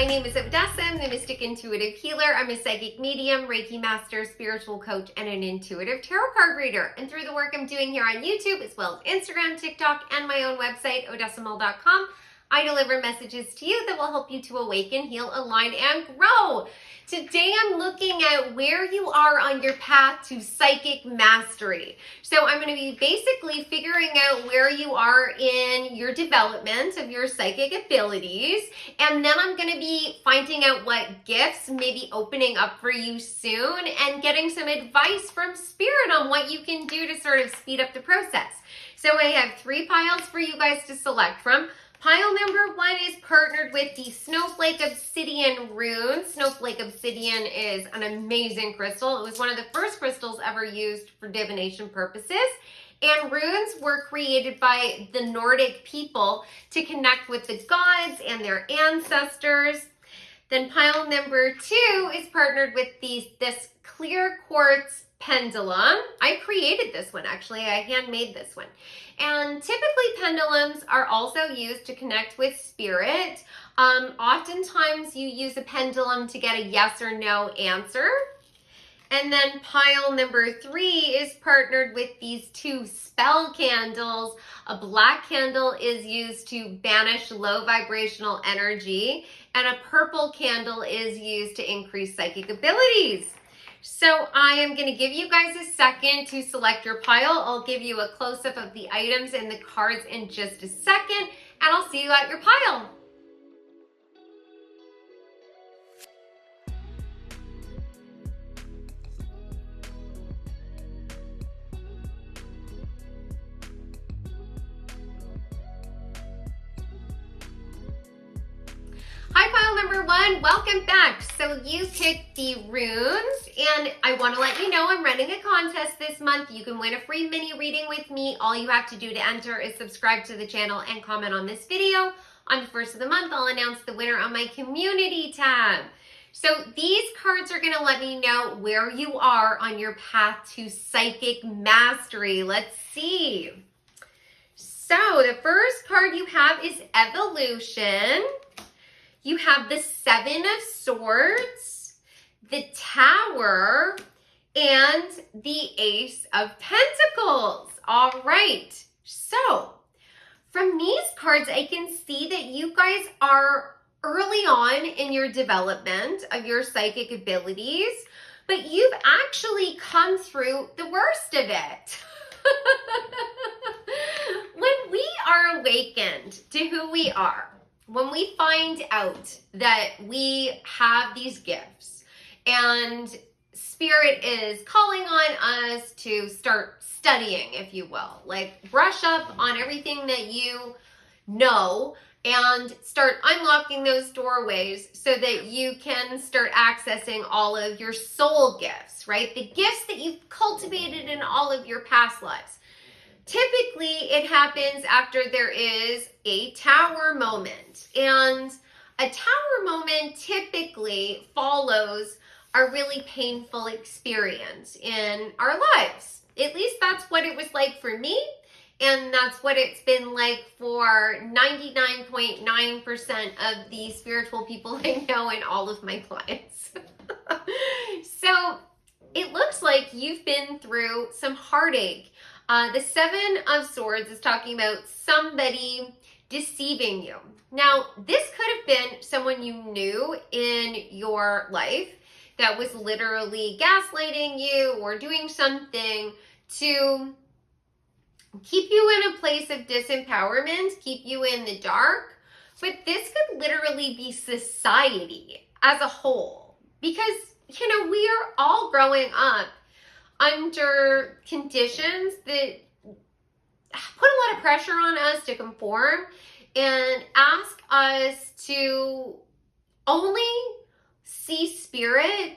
My name is Odessa. I'm the Mystic Intuitive Healer. I'm a psychic medium, Reiki master, spiritual coach, and an intuitive tarot card reader. And through the work I'm doing here on YouTube, as well as Instagram, TikTok, and my own website, odessamal.com, I deliver messages to you that will help you to awaken, heal, align, and grow. Today I'm looking at where you are on your path to psychic mastery. So I'm going to be basically figuring out where you are in your development of your psychic abilities. And then I'm going to be finding out what gifts may be opening up for you soon and getting some advice from Spirit on what you can do to sort of speed up the process. So I have 3 piles for you guys to select from. Pile number 1 is partnered with the Snowflake Obsidian Rune. Snowflake Obsidian is an amazing crystal. It was one of the first crystals ever used for divination purposes. And runes were created by the Nordic people to connect with the gods and their ancestors. Then pile number 2 is partnered with this clear quartz pendulum. I created this one, actually. I handmade this one. And typically pendulums are also used to connect with spirit. Oftentimes you use a pendulum to get a yes or no answer. And then pile number 3 is partnered with these 2 spell candles. A black candle is used to banish low vibrational energy, and a purple candle is used to increase psychic abilities. So I am going to give you guys a second to select your pile. I'll give you a close-up of the items and the cards in just a second, and I'll see you at your pile. Hi, pile number 1, welcome back. So you picked the runes, and I want to let you know I'm running a contest this month. You can win a free mini reading with me. All you have to do to enter is subscribe to the channel and comment on this video. On the first of the month, I'll announce the winner on my community tab. So these cards are going to let me know where you are on your path to psychic mastery. Let's see. So the first card you have is Evolution. You have the 7 of Swords, the Tower, and the Ace of Pentacles. All right. So from these cards, I can see that you guys are early on in your development of your psychic abilities, but you've actually come through the worst of it. When we are awakened to who we are, when we find out that we have these gifts and Spirit is calling on us to start studying, if you will, like brush up on everything that you know and start unlocking those doorways so that you can start accessing all of your soul gifts, right? The gifts that you've cultivated in all of your past lives. Typically, it happens after there is a tower moment. And a tower moment typically follows a really painful experience in our lives. At least that's what it was like for me. And that's what it's been like for 99.9% of the spiritual people I know and all of my clients. So it looks like you've been through some heartache. The 7 of Swords is talking about somebody deceiving you. Now, this could have been someone you knew in your life that was literally gaslighting you or doing something to keep you in a place of disempowerment, keep you in the dark. But this could literally be society as a whole. Because, you know, we are all growing up under conditions that put a lot of pressure on us to conform and ask us to only see spirit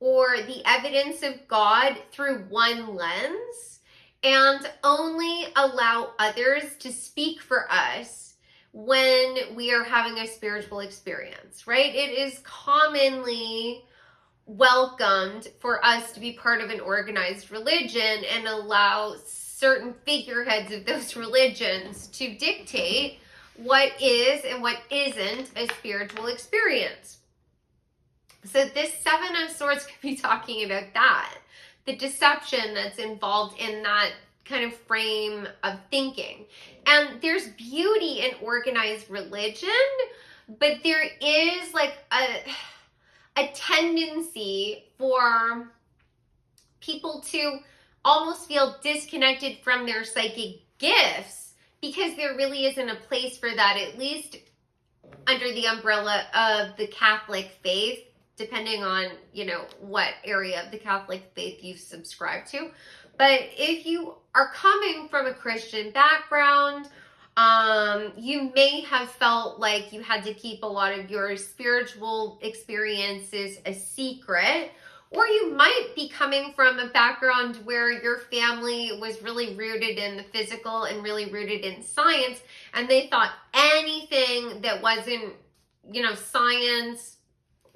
or the evidence of God through one lens and only allow others to speak for us when we are having a spiritual experience, right? It is commonly welcomed for us to be part of an organized religion and allow certain figureheads of those religions to dictate what is and what isn't a spiritual experience. So this Seven of Swords could be talking about that, the deception that's involved in that kind of frame of thinking. And there's beauty in organized religion, but there is like a tendency for people to almost feel disconnected from their psychic gifts because there really isn't a place for that, at least under the umbrella of the Catholic faith, depending on, you know, what area of the Catholic faith you subscribe to. But if you are coming from a Christian background, you may have felt like you had to keep a lot of your spiritual experiences a secret, or you might be coming from a background where your family was really rooted in the physical and really rooted in science, and they thought anything that wasn't, you know, science,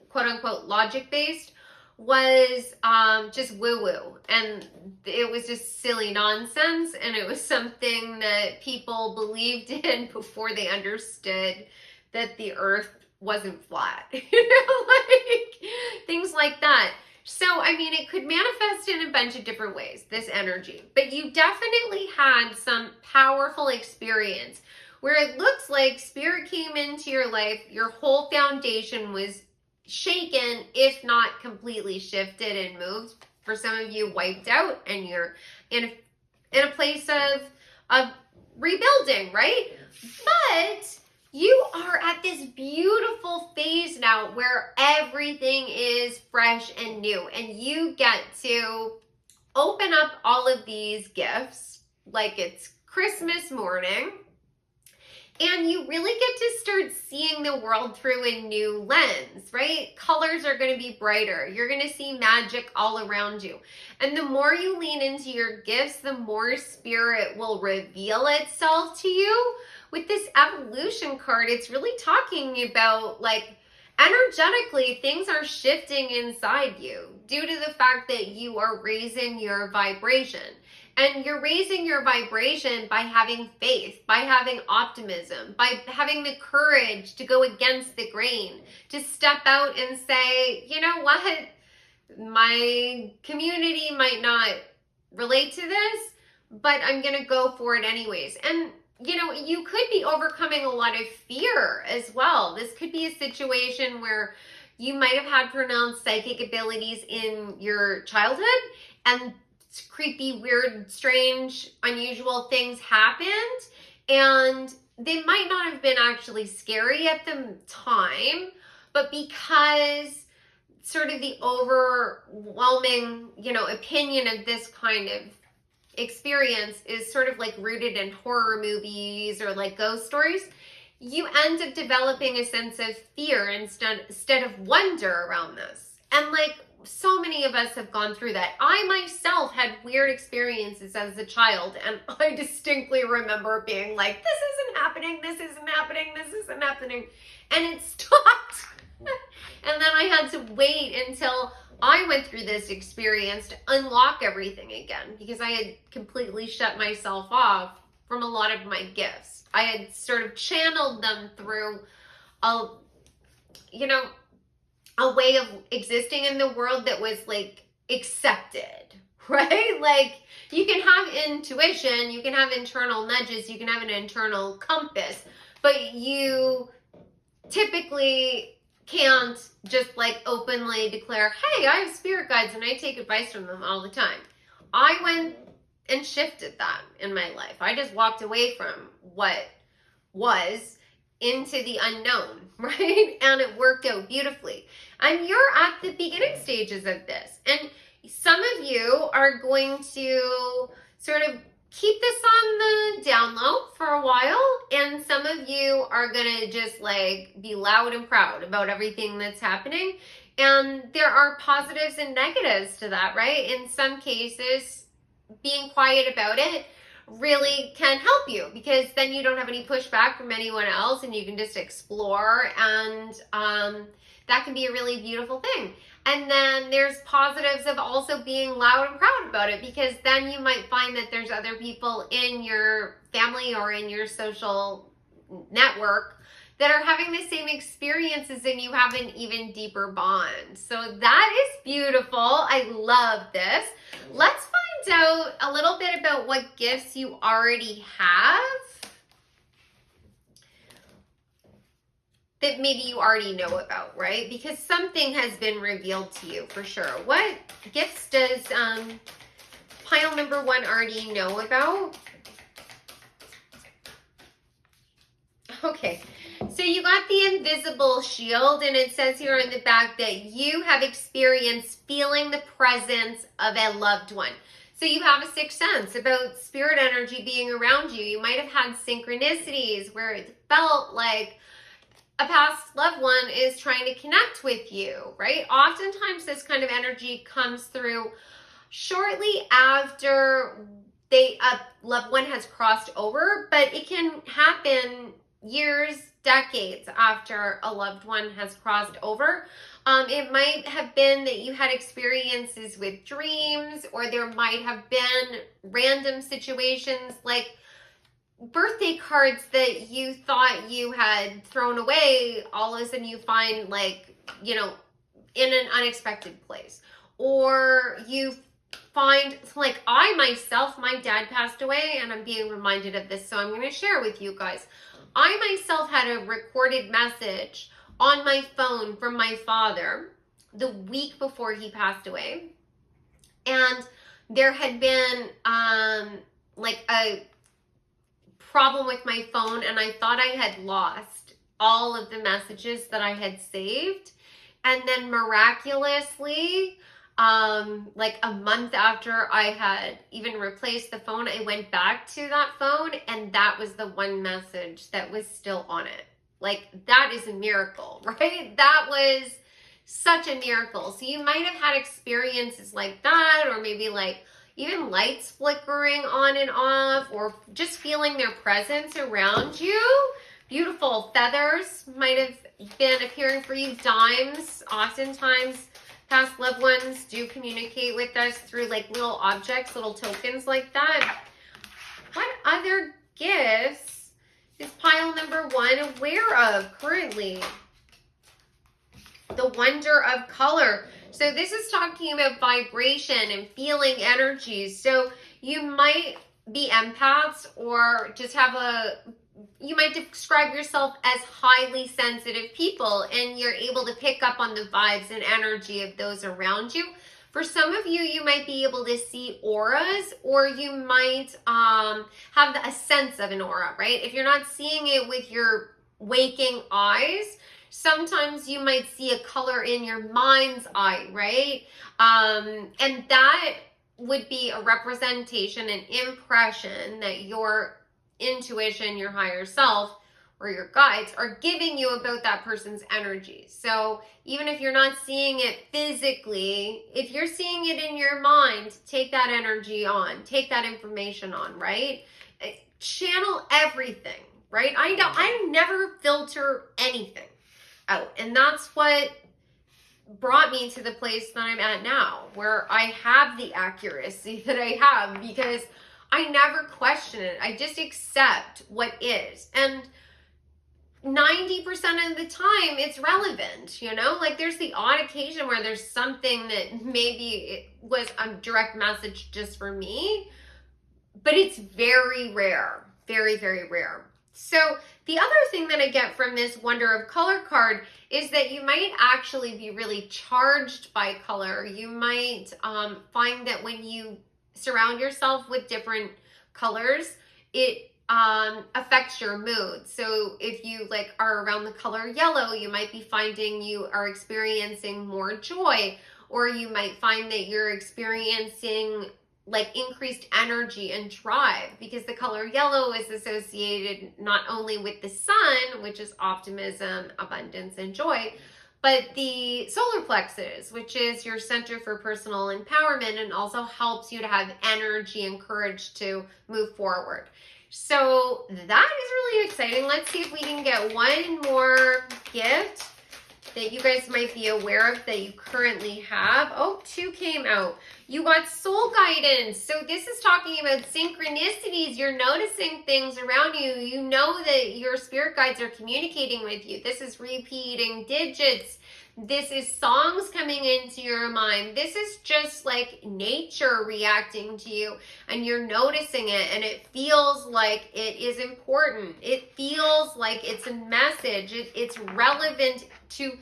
quote unquote, logic based was just woo woo, and it was just silly nonsense, and it was something that people believed in before they understood that the earth wasn't flat. You know, like things like that. So, I mean, it could manifest in a bunch of different ways, this energy, but you definitely had some powerful experience where it looks like spirit came into your life, your whole foundation was shaken, if not completely shifted and moved. For some of you, wiped out, and you're in a place of rebuilding, right? But you are at this beautiful phase now where everything is fresh and new, and you get to open up all of these gifts like it's Christmas morning. And you really get to start seeing the world through a new lens, right? Colors are going to be brighter. You're going to see magic all around you. And the more you lean into your gifts, the more spirit will reveal itself to you. With this evolution card, it's really talking about, like, energetically, things are shifting inside you due to the fact that you are raising your vibration. And you're raising your vibration by having faith, by having optimism, by having the courage to go against the grain, to step out and say, you know what, my community might not relate to this, but I'm going to go for it anyways. And, you know, you could be overcoming a lot of fear as well. This could be a situation where you might have had pronounced psychic abilities in your childhood, and creepy, weird, strange, unusual things happened, and they might not have been actually scary at the time, but because sort of the overwhelming, you know, opinion of this kind of experience is sort of like rooted in horror movies or like ghost stories, you end up developing a sense of fear instead of wonder around this. And like, so many of us have gone through that. I myself had weird experiences as a child, and I distinctly remember being like, this isn't happening, this isn't happening, this isn't happening, and it stopped. And then I had to wait until I went through this experience to unlock everything again, because I had completely shut myself off from a lot of my gifts. I had sort of channeled them through a, you know, a way of existing in the world that was like accepted, right? Like, you can have intuition, you can have internal nudges, you can have an internal compass, but you typically can't just like openly declare, hey, I have spirit guides and I take advice from them all the time. I went and shifted that in my life. I just walked away from what was into the unknown, right? And it worked out beautifully. And you're at the beginning stages of this. And some of you are going to sort of keep this on the down low for a while. And some of you are going to just like be loud and proud about everything that's happening. And there are positives and negatives to that, right? In some cases, being quiet about it really can help you, because then you don't have any pushback from anyone else and you can just explore, and that can be a really beautiful thing. And then there's positives of also being loud and proud about it, because then you might find that there's other people in your family or in your social network that are having the same experiences and you have an even deeper bond. So that is beautiful. I love this. Let's find out a little bit about what gifts you already have that maybe you already know about, right? Because something has been revealed to you for sure. What gifts does pile number 1 already know about? Okay, so you got the invisible shield, and it says here in the back that you have experienced feeling the presence of a loved one. So you have a sixth sense about spirit energy being around you. You might have had synchronicities where it felt like a past loved one is trying to connect with you, right? Oftentimes this kind of energy comes through shortly after a loved one has crossed over, but it can happen years, decades after a loved one has crossed over. It might have been that you had experiences with dreams, or there might have been random situations like birthday cards that you thought you had thrown away, all of a sudden you find, like, you know, in an unexpected place. Or you find, like, I myself, my dad passed away, and I'm being reminded of this, so I'm going to share with you guys. I myself had a recorded message on my phone from my father the week before he passed away. And there had been like a problem with my phone, and I thought I had lost all of the messages that I had saved. And then miraculously, like a month after I had even replaced the phone, I went back to that phone, and that was the one message that was still on it. Like, that is a miracle, right? That was such a miracle. So you might have had experiences like that, or maybe like even lights flickering on and off, or just feeling their presence around you. Beautiful feathers might have been appearing for you. Dimes, oftentimes past loved ones do communicate with us through like little objects, little tokens like that. What other gifts is pile number 1 aware of currently? The wonder of color. So this is talking about vibration and feeling energies. So you might be empaths, or just have you might describe yourself as highly sensitive people, and you're able to pick up on the vibes and energy of those around you. For some of you, you might be able to see auras, or you might have a sense of an aura, right? If you're not seeing it with your waking eyes, sometimes you might see a color in your mind's eye, right? And that would be a representation, an impression that your intuition, your higher self, or your guides are giving you about that person's energy. So even if you're not seeing it physically, if you're seeing it in your mind, take that energy on, take that information on, right? Channel everything, right? I never filter anything out. And that's what brought me to the place that I'm at now, where I have the accuracy that I have, because I never question it. I just accept what is. And 90% of the time it's relevant, you know? Like, there's the odd occasion where there's something that maybe it was a direct message just for me, but it's very rare. Very, very rare. So the other thing that I get from this Wonder of Color card is that you might actually be really charged by color. You might find that when you surround yourself with different colors, it affects your mood. So if you like are around the color yellow, you might be finding you are experiencing more joy, or you might find that you're experiencing like increased energy and drive, because the color yellow is associated not only with the sun, which is optimism, abundance, and joy, but the solar plexus, which is your center for personal empowerment, and also helps you to have energy and courage to move forward. So that is really exciting. Let's see if we can get one more gift that you guys might be aware of that you currently have. Oh, 2 came out. You got soul guidance. So this is talking about synchronicities. You're noticing things around you. You know that your spirit guides are communicating with you. This is repeating digits. This is songs coming into your mind. This is just like nature reacting to you, and you're noticing it, and it feels like it is important. It feels like it's a message. It's relevant to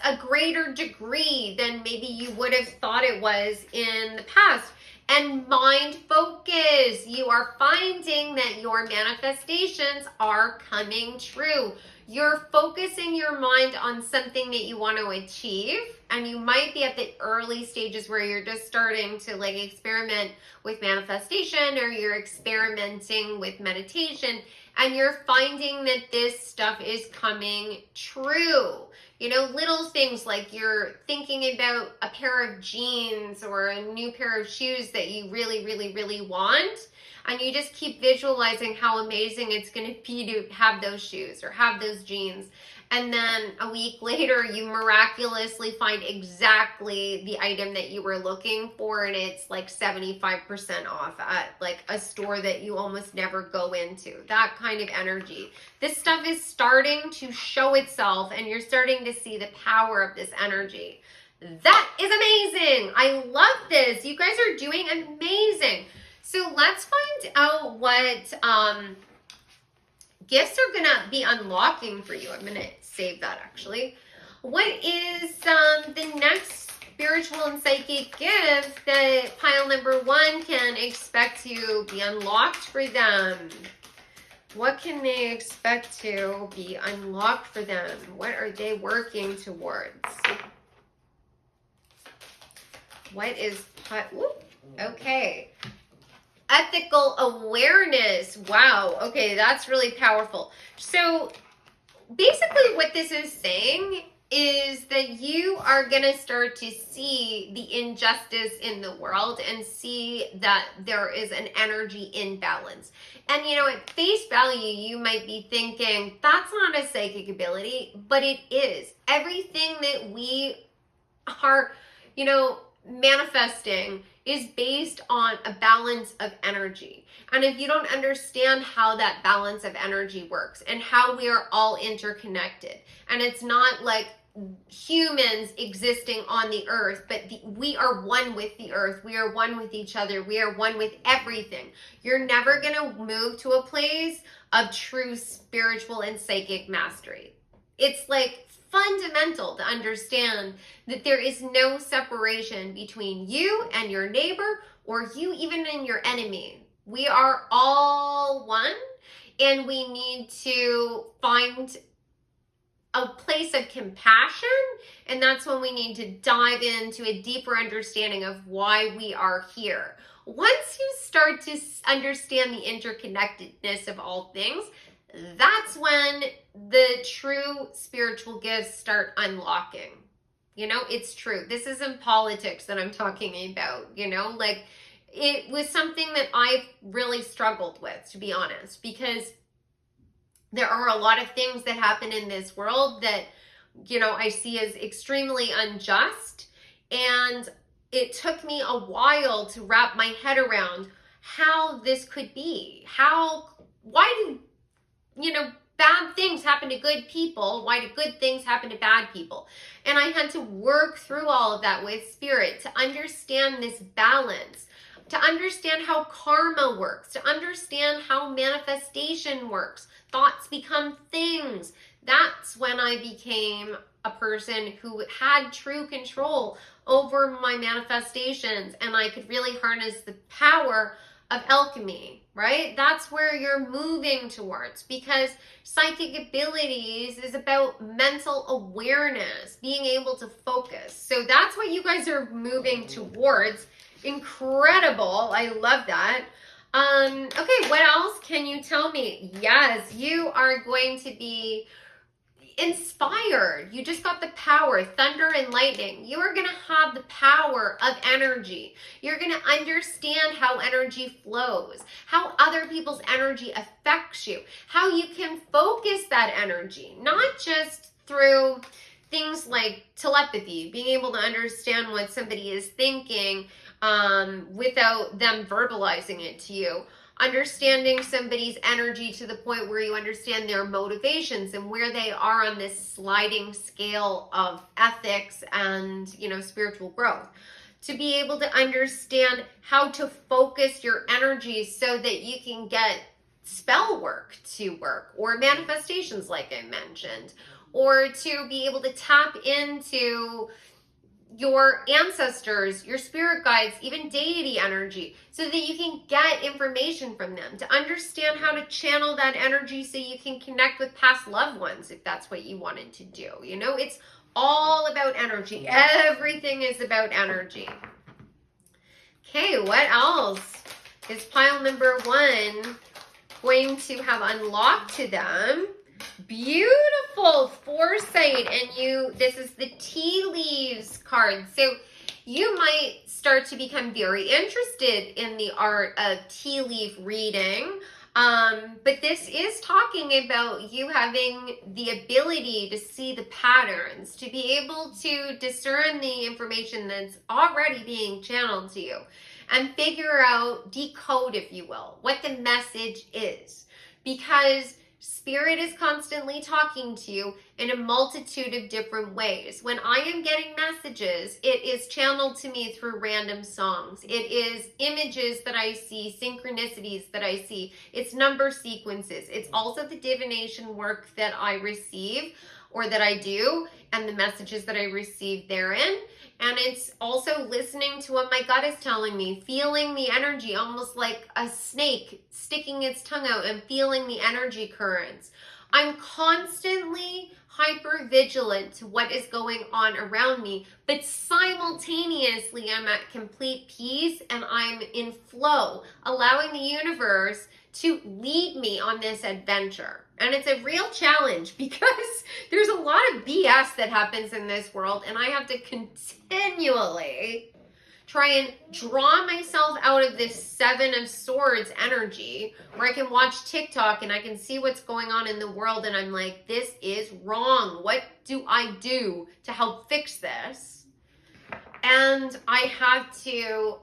a greater degree than maybe you would have thought it was in the past. And mind focus. You are finding that your manifestations are coming true. You're focusing your mind on something that you want to achieve, and you might be at the early stages where you're just starting to like experiment with manifestation, or you're experimenting with meditation, and you're finding that this stuff is coming true. You know, little things like you're thinking about a pair of jeans or a new pair of shoes that you really, really, really want. And you just keep visualizing how amazing it's going to be to have those shoes or have those jeans. And then a week later, you miraculously find exactly the item that you were looking for. And it's like 75% off at like a store that you almost never go into. That kind of energy. This stuff is starting to show itself, and you're starting to see the power of this energy. That is amazing. I love this. You guys are doing amazing. So let's find out what gifts are going to be unlocking for you. I'm going to save that actually. What is the next spiritual and psychic gift that pile number 1 can expect to be unlocked for them? What can they expect to be unlocked for them? What are they working towards? What is... Okay. Ethical awareness. Wow. Okay, that's really powerful. So basically what this is saying is that you are going to start to see the injustice in the world and see that there is an energy imbalance. And you know, at face value, you might be thinking, that's not a psychic ability, but it is. Everything that we are, you know, manifesting is based on a balance of energy. And if you don't understand how that balance of energy works and how we are all interconnected, and it's not like humans existing on the earth, but we are one with the earth, we are one with each other, we are one with everything. You're never going to move to a place of true spiritual and psychic mastery. It's like fundamental to understand that there is no separation between you and your neighbor, or you even and your enemy. We are all one, and we need to find a place of compassion, and that's when we need to dive into a deeper understanding of why we are here. Once you start to understand the interconnectedness of all things, that's when the true spiritual gifts start unlocking. You know, it's true. This isn't politics that I'm talking about, you know, like it was something that I've really struggled with, to be honest, because there are a lot of things that happen in this world that, you know, I see as extremely unjust. And it took me a while to wrap my head around how this could be. Why do, you know, bad things happen to good people? Why do good things happen to bad people? And I had to work through all of that with spirit to understand this balance, to understand how karma works, to understand how manifestation works. Thoughts become things. That's when I became a person who had true control over my manifestations, and I could really harness the power of alchemy, right? That's where you're moving towards, because psychic abilities is about mental awareness, being able to focus. So that's what you guys are moving towards. Incredible. I love that. Okay, what else can you tell me? Yes, you are going to be inspired. You just got the power, thunder and lightning. You are going to have the power of energy. You're going to understand how energy flows, how other people's energy affects you, how you can focus that energy, not just through things like telepathy, being able to understand what somebody is thinking without them verbalizing it to you. Understanding somebody's energy to the point where you understand their motivations and where they are on this sliding scale of ethics and, you know, spiritual growth. To be able to understand how to focus your energy so that you can get spell work to work, or manifestations like I mentioned, or to be able to tap into your ancestors, your spirit guides, even deity energy, so that you can get information from them, to understand how to channel that energy so you can connect with past loved ones if that's what you wanted to do. You know, it's all about energy. Everything is about energy. Okay, what else is pile number 1 going to have unlocked to them? Beautiful foresight. And this is the tea leaves card. So you might start to become very interested in the art of tea leaf reading. But this is talking about you having the ability to see the patterns, to be able to discern the information that's already being channeled to you and figure out, decode, if you will, what the message is. Because Spirit is constantly talking to you in a multitude of different ways. When I am getting messages, it is channeled to me through random songs. It is images that I see, synchronicities that I see. It's number sequences. It's also the divination work that I receive or that I do and the messages that I receive therein. And it's also listening to what my gut is telling me, feeling the energy, almost like a snake sticking its tongue out and feeling the energy currents. I'm constantly hyper vigilant to what is going on around me, but simultaneously I'm at complete peace and I'm in flow, allowing the universe to lead me on this adventure. And it's a real challenge because there's a lot of BS that happens in this world, and I have to continually try and draw myself out of this 7 of Swords energy where I can watch TikTok and I can see what's going on in the world, and I'm like, this is wrong. What do I do to help fix this? And I have to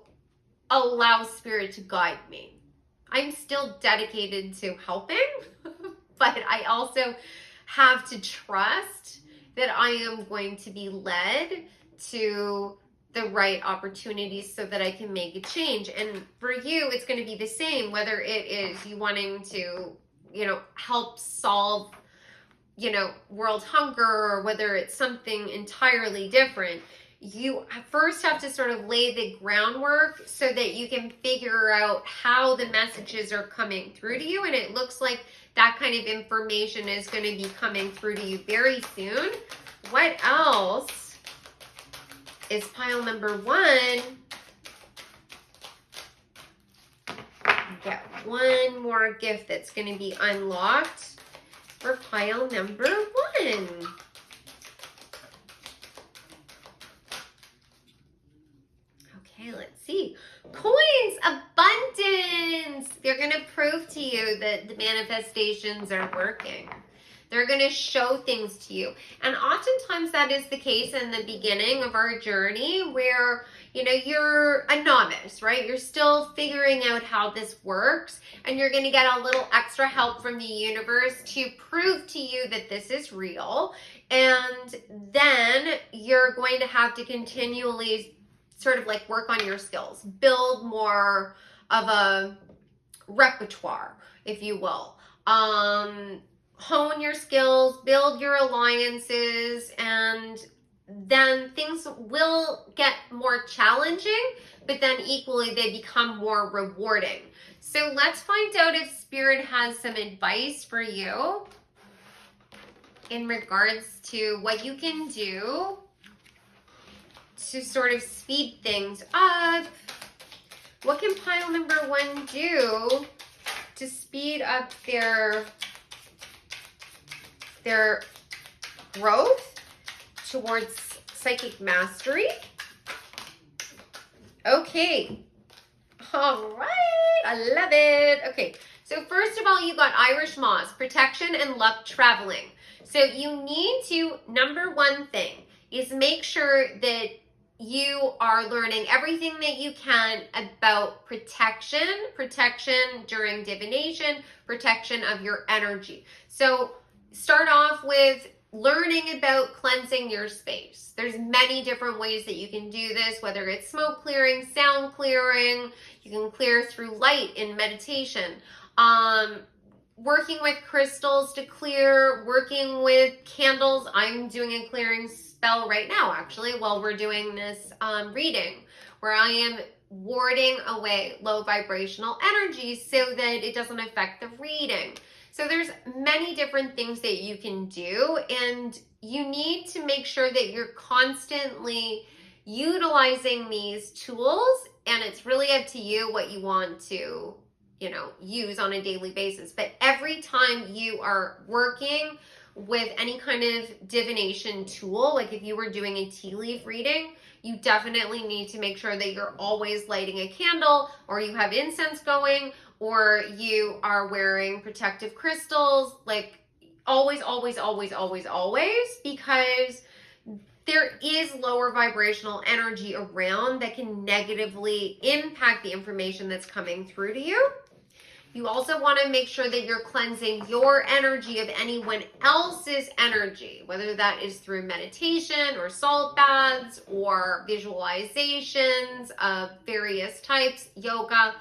allow Spirit to guide me. I'm still dedicated to helping, but I also have to trust that I am going to be led to the right opportunities so that I can make a change. And for you, it's going to be the same, whether it is you wanting to, you know, help solve, you know, world hunger, or whether it's something entirely different. You first have to sort of lay the groundwork so that you can figure out how the messages are coming through to you. And it looks like that kind of information is going to be coming through to you very soon. What else is pile number 1? Get one more gift that's going to be unlocked for pile number 1. Okay, let's see. Coins, abundance. They're going to prove to you that the manifestations are working. They're going to show things to you. And oftentimes that is the case in the beginning of our journey where, you know, you're a novice, right? You're still figuring out how this works, and you're going to get a little extra help from the universe to prove to you that this is real. And then you're going to have to continually sort of like work on your skills, build more of a repertoire, if you will. Hone your skills, build your alliances, and then things will get more challenging, but then equally they become more rewarding. So let's find out if Spirit has some advice for you in regards to what you can do to sort of speed things up. What can pile number 1 do to speed up their growth towards psychic mastery? Okay. All right. I love it. Okay. So first of all, you got Irish moss, protection and luck traveling. So you need to, number one thing is make sure that you are learning everything that you can about protection during divination, protection of your energy. So start off with learning about cleansing your space. There's many different ways that you can do this, whether it's smoke clearing, sound clearing, you can clear through light in meditation. Working with crystals to clear, working with candles. I'm doing a clearing spell right now, actually, while we're doing this reading, where I am warding away low vibrational energy so that it doesn't affect the reading. So there's many different things that you can do, and you need to make sure that you're constantly utilizing these tools, and it's really up to you what you want to use on a daily basis. But every time you are working with any kind of divination tool, like if you were doing a tea leaf reading, you definitely need to make sure that you're always lighting a candle, or you have incense going, or you are wearing protective crystals, like always, always, always, always, always, because there is lower vibrational energy around that can negatively impact the information that's coming through to you. You also want to make sure that you're cleansing your energy of anyone else's energy, whether that is through meditation or salt baths or visualizations of various types, yoga.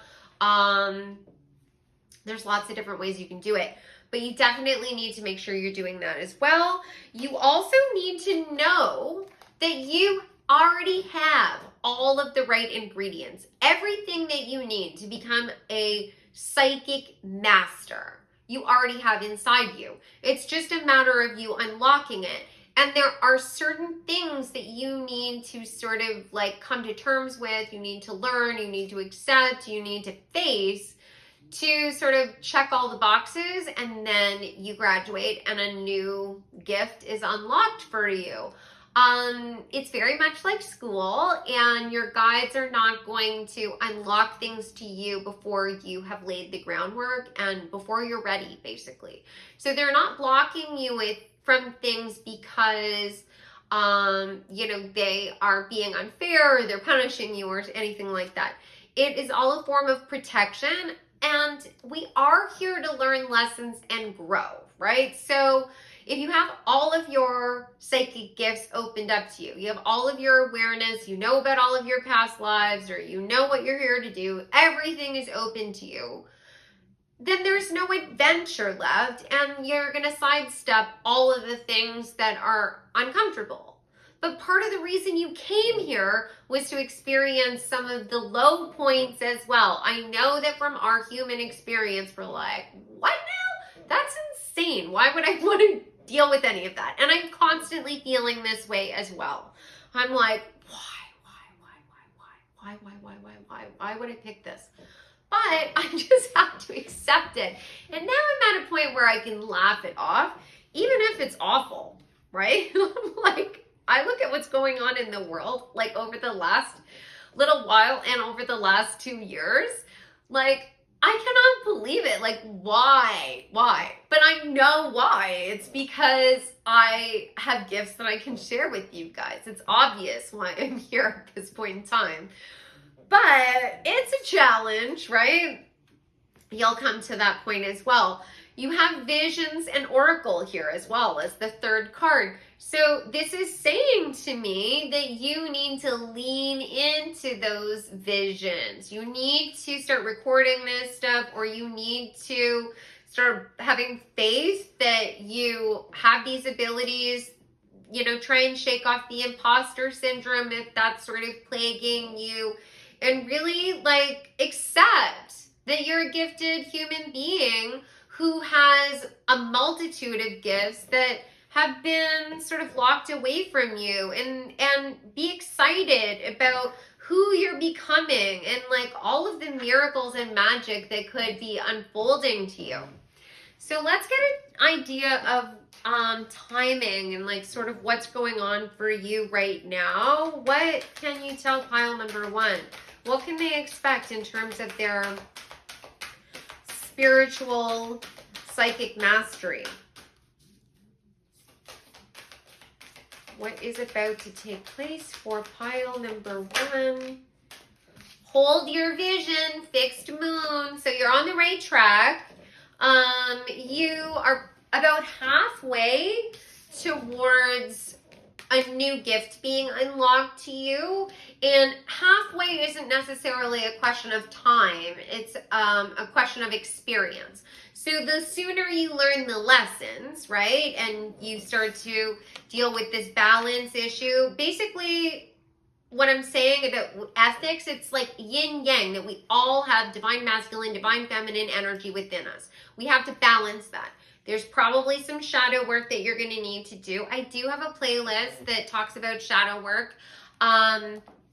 There's lots of different ways you can do it, but you definitely need to make sure you're doing that as well. You also need to know that you already have all of the right ingredients, everything that you need to become a psychic master. You already have inside you. It's just a matter of you unlocking it. And there are certain things that you need to sort of like come to terms with, you need to learn, you need to accept, you need to face to sort of check all the boxes, and then you graduate and a new gift is unlocked for you. It's very much like school, and your guides are not going to unlock things to you before you have laid the groundwork and before you're ready, basically. So they're not blocking you from things because they are being unfair or they're punishing you or anything like that. It is all a form of protection, and we are here to learn lessons and grow, right? So if you have all of your psychic gifts opened up to you, you have all of your awareness, you know about all of your past lives, or you know what you're here to do, everything is open to you, then there's no adventure left, and you're going to sidestep all of the things that are uncomfortable. But part of the reason you came here was to experience some of the low points as well. I know that from our human experience, we're like, what now? That's insane. Why would I want to deal with any of that? And I'm constantly feeling this way as well. I'm like, why would I pick this? But I just have to accept it. And now I'm at a point where I can laugh it off, even if it's awful, right? I'm like, I look at what's going on in the world, like over the last little while and over the last 2 years, like, I cannot believe it. Like, why? But I know why. It's because I have gifts that I can share with you guys. It's obvious why I'm here at this point in time. But it's a challenge, right? You'll come to that point as well. You have visions and oracle here as well as the third card. So this is saying to me that you need to lean into those visions. You need to start recording this stuff, or you need to start having faith that you have these abilities. Try and shake off the imposter syndrome if that's sort of plaguing you, and really accept that you're a gifted human being who has a multitude of gifts that have been sort of locked away from you, and be excited about who you're becoming and all of the miracles and magic that could be unfolding to you. So let's get an idea of timing and sort of what's going on for you right now. What can you tell pile number one? What can they expect in terms of their spiritual psychic mastery? what is about to take place for pile number 1? Hold your vision, fixed moon. So you're on the right track. You are about halfway towards a new gift being unlocked to you, and halfway isn't necessarily a question of time, it's a question of experience. So the sooner you learn the lessons, right, and you start to deal with this balance issue, basically what I'm saying about ethics, it's like yin yang, that we all have divine masculine, divine feminine energy within us. We have to balance that. There's probably some shadow work that you're going to need to do. I do have a playlist that talks about shadow work.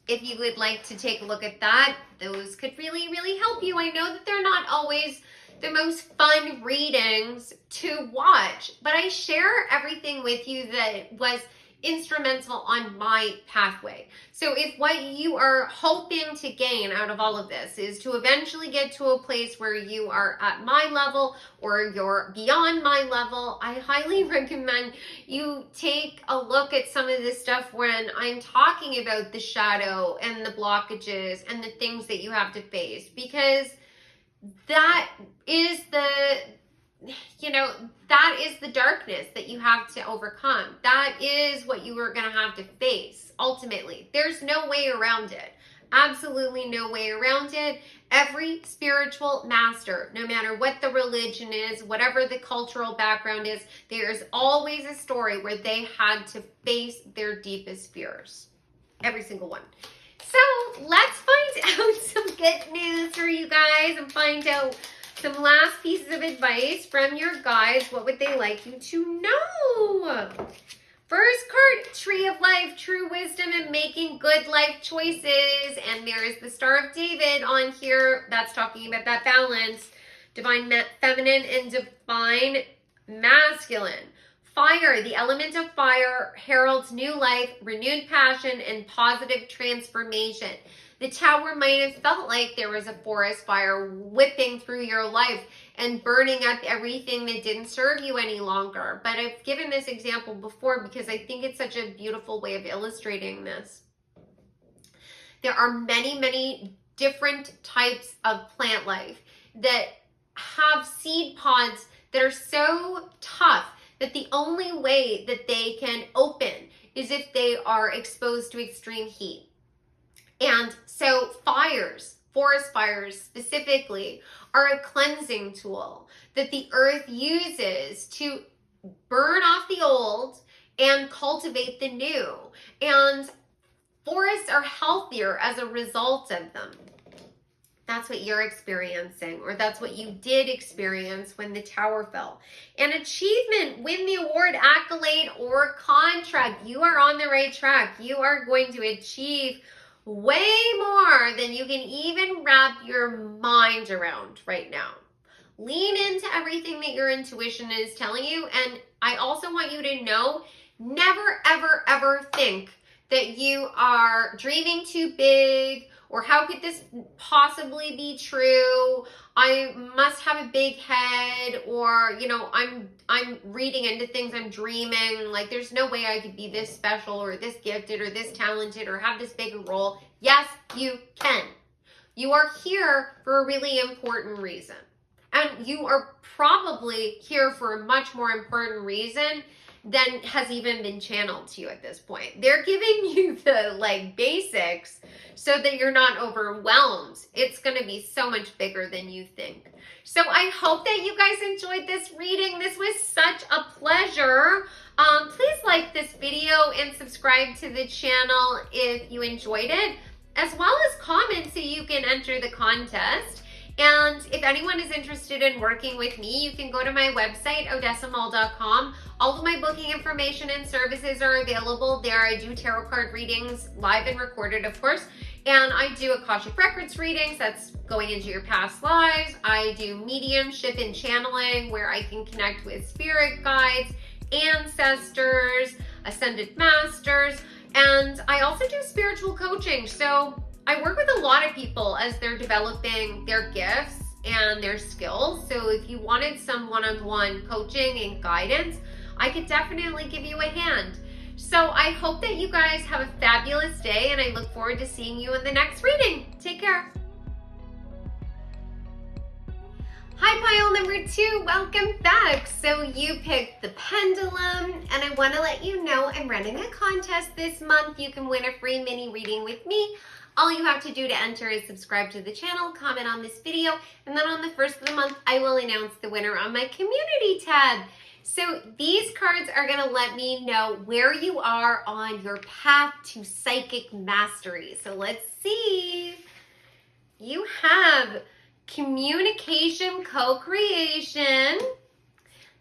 If you would like to take a look at that, those could really, really help you. I know that they're not always the most fun readings to watch, but I share everything with you that was instrumental on my pathway. So if what you are hoping to gain out of all of this is to eventually get to a place where you are at my level or you're beyond my level, I highly recommend you take a look at some of this stuff when I'm talking about the shadow and the blockages and the things that you have to face, because that is that is the darkness that you have to overcome. That is what you are going to have to face ultimately. There's no way around it. Absolutely no way around it. Every spiritual master, no matter what the religion is, whatever the cultural background is, there's always a story where they had to face their deepest fears. Every single one. So let's find out some good news for you guys and find out some last pieces of advice from your guides. What would they like you to know? First card, Tree of Life, true wisdom in making good life choices. And there is the Star of David on here. That's talking about that balance. Divine feminine and divine masculine. Fire, the element of fire, heralds new life, renewed passion, and positive transformation. The Tower might have felt like there was a forest fire whipping through your life and burning up everything that didn't serve you any longer. But I've given this example before because I think it's such a beautiful way of illustrating this. There are many, many different types of plant life that have seed pods that are so tough that the only way that they can open is if they are exposed to extreme heat. And so fires, forest fires specifically, are a cleansing tool that the earth uses to burn off the old and cultivate the new. And forests are healthier as a result of them. That's what you're experiencing, or that's what you did experience when the tower fell. An achievement, win the award, accolade, or contract. You are on the right track. You are going to achieve way more than you can even wrap your mind around right now. Lean into everything that your intuition is telling you. And I also want you to know, never, ever, ever think that you are dreaming too big, or how could this possibly be true? I must have a big head, or, you know, I'm reading into things, I'm dreaming, like there's no way I could be this special or this gifted or this talented or have this big a role. Yes, you can. You are here for a really important reason. And you are probably here for a much more important reason than has even been channeled to you at this point. They're giving you the basics so that you're not overwhelmed. It's going to be so much bigger than you think. So I hope that you guys enjoyed this reading. This was such a pleasure. Please like this video and subscribe to the channel if you enjoyed it, as well as comment so you can enter the contest. And if anyone is interested in working with me, you can go to my website, odessamall.com. All of my booking information and services are available there. I do tarot card readings, live and recorded, of course. And I do Akashic Records readings, that's going into your past lives. I do mediumship and channeling, where I can connect with spirit guides, ancestors, ascended masters. And I also do spiritual coaching. So I work with a lot of people as they're developing their gifts and their skills. So if you wanted some one-on-one coaching and guidance, I could definitely give you a hand. So I hope that you guys have a fabulous day, and I look forward to seeing you in the next reading. Take care. Hi, pile number 2, welcome back. So you picked the pendulum, and I want to let you know I'm running a contest this month. You can win a free mini reading with me. All you have to do to enter is subscribe to the channel, comment on this video, and then on the first of the month, I will announce the winner on my community tab. So these cards are going to let me know where you are on your path to psychic mastery. So let's see. You have communication, co-creation,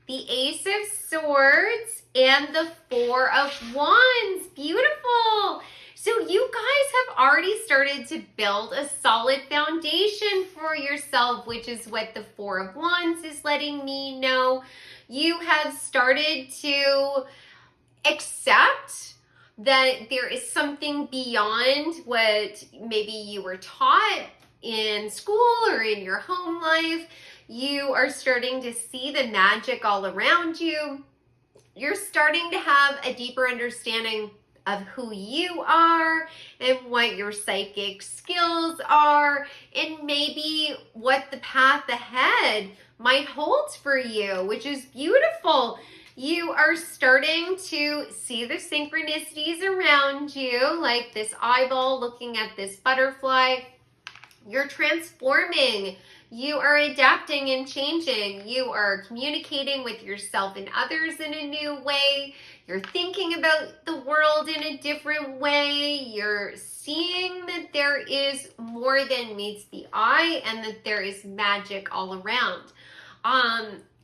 the Ace of Swords, and the Four of Wands. Beautiful. So you guys have already started to build a solid foundation for yourself, which is what the Four of Wands is letting me know. You have started to accept that there is something beyond what maybe you were taught in school or in your home life. You are starting to see the magic all around you. You're starting to have a deeper understanding of who you are and what your psychic skills are, and maybe what the path ahead might hold for you, which is beautiful. You are starting to see the synchronicities around you, like this eyeball looking at this butterfly. You're transforming. You are adapting and changing. You are communicating with yourself and others in a new way. You're thinking about the world in a different way. You're seeing that there is more than meets the eye and that there is magic all around.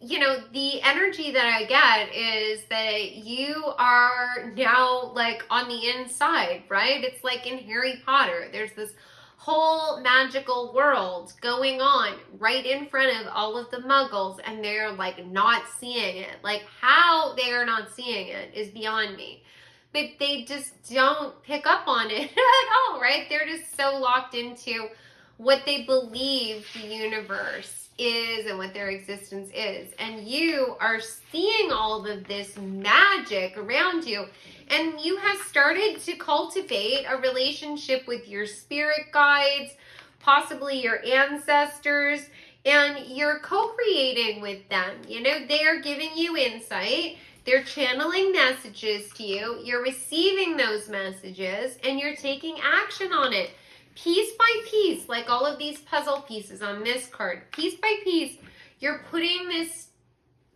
You know, the energy that I get is that you are now like on the inside, right? It's like in Harry Potter. There's this whole magical world going on right in front of all of the muggles, and they're like not seeing it. Like how they are not seeing it is beyond me. But they just don't pick up on it at all, right? They're just so locked into what they believe the universe is and what their existence is. And you are seeing all of this magic around you, and you have started to cultivate a relationship with your spirit guides, possibly your ancestors, and you're co-creating with them. You know, they are giving you insight. They're channeling messages to you. You're receiving those messages, and you're taking action on it. Piece by piece, like all of these puzzle pieces on this card, piece by piece, you're putting this,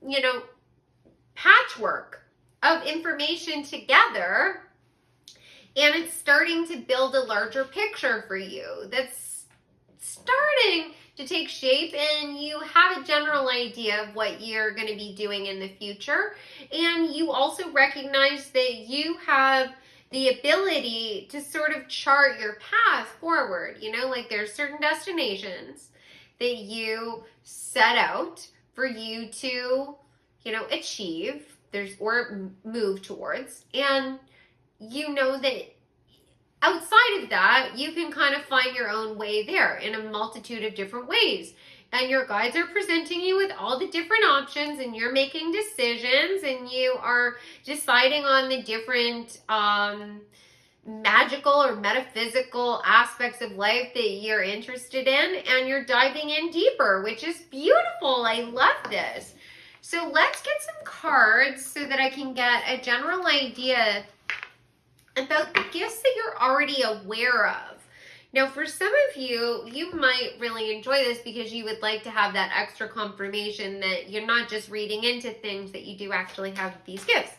you know, patchwork of information together, and it's starting to build a larger picture for you that's starting to take shape, and you have a general idea of what you're going to be doing in the future. And you also recognize that you have the ability to sort of chart your path forward. You know, like there's certain destinations that you set out for you to, you know, achieve, or move towards. And you know that outside of that, you can kind of find your own way there in a multitude of different ways. And your guides are presenting you with all the different options, and you're making decisions, and you are deciding on the different magical or metaphysical aspects of life that you're interested in, and you're diving in deeper, which is beautiful. I love this. So let's get some cards so that I can get a general idea about the gifts that you're already aware of. Now, for some of you, you might really enjoy this because you would like to have that extra confirmation that you're not just reading into things, that you do actually have these gifts.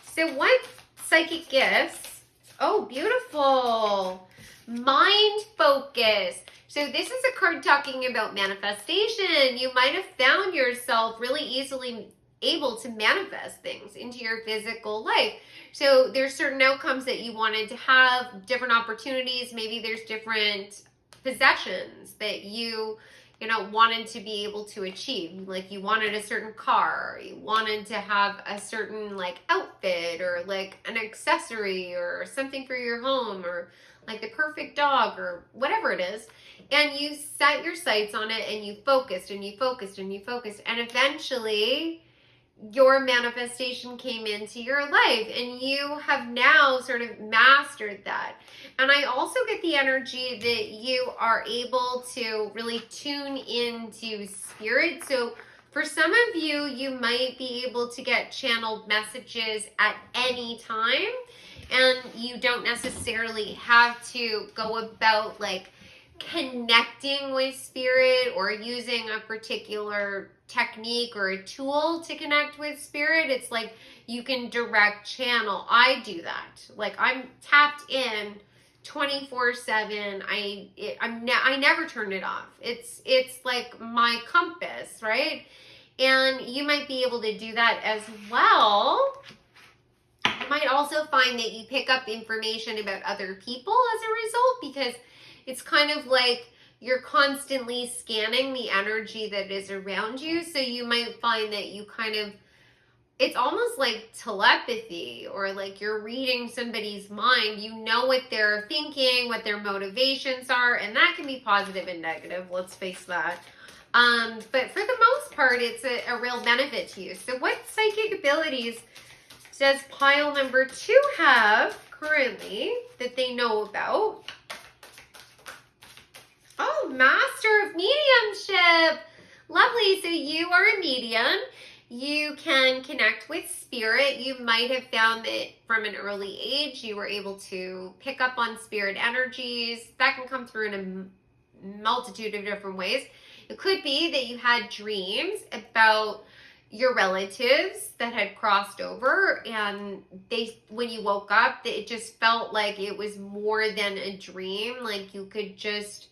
So what psychic gifts? Oh, beautiful. Mind focus. So this is a card talking about manifestation. You might have found yourself really easily able to manifest things into your physical life. So there's certain outcomes that you wanted to have, different opportunities. Maybe there's different possessions that you wanted to be able to achieve. Like you wanted a certain car, or you wanted to have a certain like outfit, or like an accessory, or something for your home, or like the perfect dog, or whatever it is. And you set your sights on it, and you focused and you focused and you focused, and eventually your manifestation came into your life, and you have now sort of mastered that. And I also get the energy that you are able to really tune into spirit. So for some of you, you might be able to get channeled messages at any time, and you don't necessarily have to go about like connecting with spirit or using a particular technique or a tool to connect with spirit. It's like you can direct channel. I do that. Like I'm tapped in 24/7. I never turn it off. It's like my compass, right? And you might be able to do that as well. You might also find that you pick up information about other people as a result, because it's kind of like you're constantly scanning the energy that is around you. So you might find that you kind of, it's almost like telepathy, or like you're reading somebody's mind. You know what they're thinking, what their motivations are, and that can be positive and negative, let's face that. But for the most part, it's a real benefit to you. So what psychic abilities does pile number 2 have currently that they know about? Oh, Master of Mediumship. Lovely. So you are a medium. You can connect with spirit. You might have found that from an early age, you were able to pick up on spirit energies. That can come through in a multitude of different ways. It could be that you had dreams about your relatives that had crossed over, and when you woke up, it just felt like it was more than a dream. Like you could just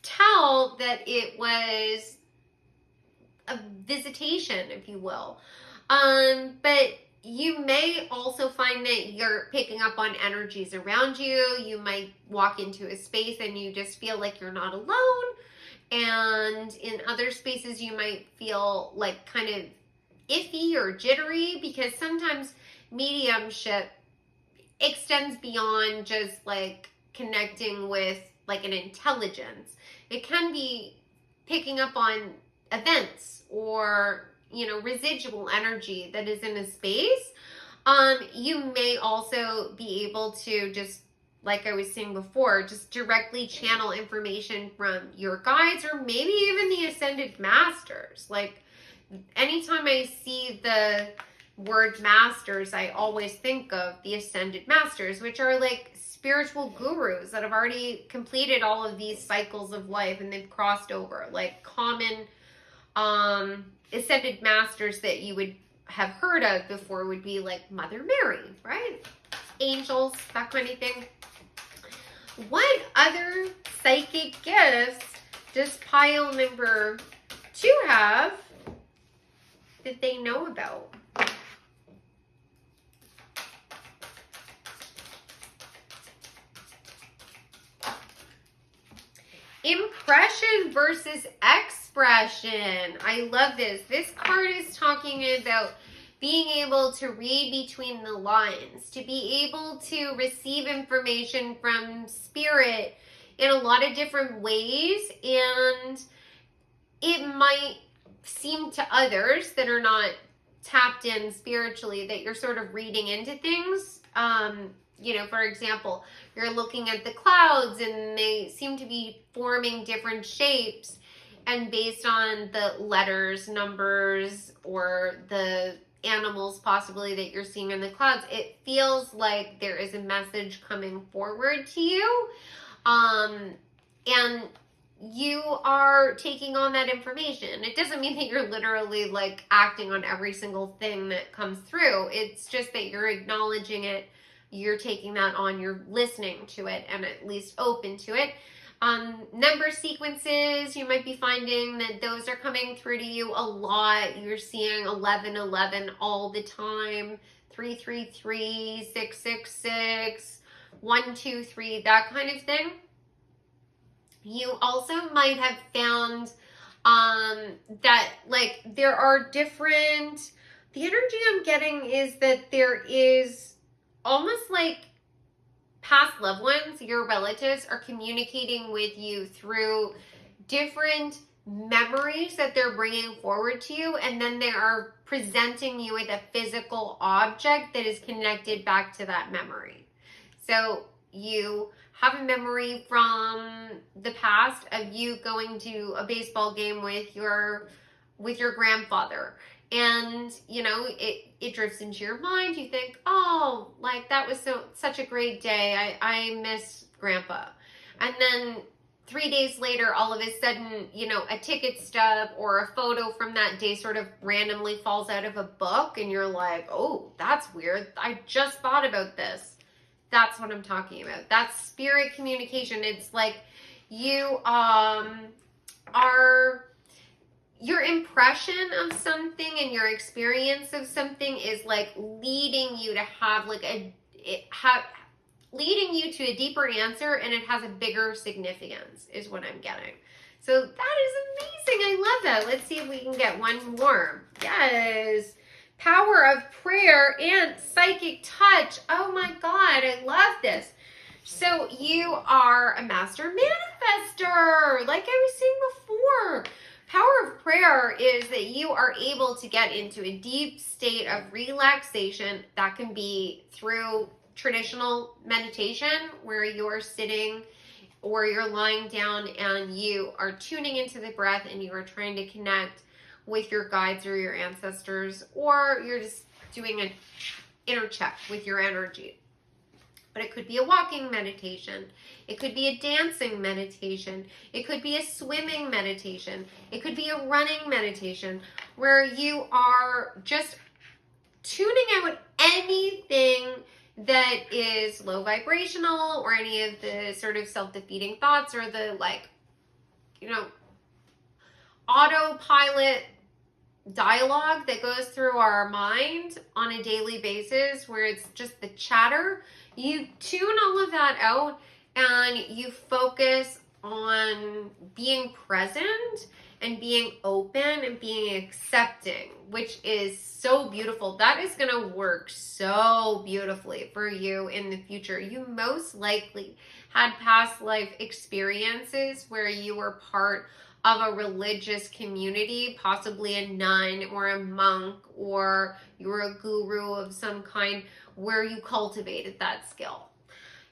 tell that it was a visitation, if you will. But you may also find that you're picking up on energies around you. You might walk into a space and you just feel like you're not alone. And in other spaces, you might feel like kind of iffy or jittery, because sometimes mediumship extends beyond just like connecting with like an intelligence. It can be picking up on events or, residual energy that is in a space. You may also be able to just, like I was saying before, just directly channel information from your guides, or maybe even the ascended masters. Like anytime I see the word masters, I always think of the ascended masters, which are like spiritual gurus that have already completed all of these cycles of life, and they've crossed over. Like common ascended masters that you would have heard of before would be like Mother Mary, right? Angels, that kind of thing. What other psychic gifts does pile number 2 have that they know about? Impression versus expression. I love this. This card is talking about being able to read between the lines, to be able to receive information from spirit in a lot of different ways. And it might seem to others that are not tapped in spiritually that you're sort of reading into things. For example, you're looking at the clouds and they seem to be forming different shapes, and based on the letters, numbers, or the animals possibly that you're seeing in the clouds, it feels like there is a message coming forward to you. And you are taking on that information. It doesn't mean that you're literally like acting on every single thing that comes through. It's just that you're acknowledging it, you're taking that on, you're listening to it, and at least open to it. Number sequences, you might be finding that those are coming through to you a lot. You're seeing 1111 all the time, 333, 666, 123, that kind of thing. You also might have found that like there are different, the energy I'm getting is that there is almost like past loved ones, your relatives, are communicating with you through different memories that they're bringing forward to you, and then they are presenting you with a physical object that is connected back to that memory. So you have a memory from the past of you going to a baseball game with your grandfather, and you know it drifts into your mind. You think, oh, like that was such a great day. I miss grandpa. And then 3 days later, all of a sudden, you know, a ticket stub or a photo from that day sort of randomly falls out of a book, and you're like, oh, that's weird. I just thought about this. That's what I'm talking about. That's spirit communication. It's like you are, your impression of something and your experience of something is like leading you to have like leading you to a deeper answer, and it has a bigger significance is what I'm getting. So that is amazing. I love that. Let's see if we can get one more. Yes. Power of prayer and psychic touch. Oh my God, I love this. So you are a master manifester, like I was saying before. Power of prayer is that you are able to get into a deep state of relaxation. That can be through traditional meditation, where you're sitting or you're lying down and you are tuning into the breath and you are trying to connect with your guides or your ancestors, or you're just doing an inner check with your energy. But it could be a walking meditation. It could be a dancing meditation. It could be a swimming meditation. It could be a running meditation, where you are just tuning out anything that is low vibrational, or any of the sort of self-defeating thoughts, or the like, you know, autopilot dialogue that goes through our mind on a daily basis, where it's just the chatter. You tune all of that out and you focus on being present and being open and being accepting, which is so beautiful. That is going to work so beautifully for you in the future. You most likely had past life experiences where you were part of a religious community, possibly a nun or a monk, or you were a guru of some kind, where you cultivated that skill.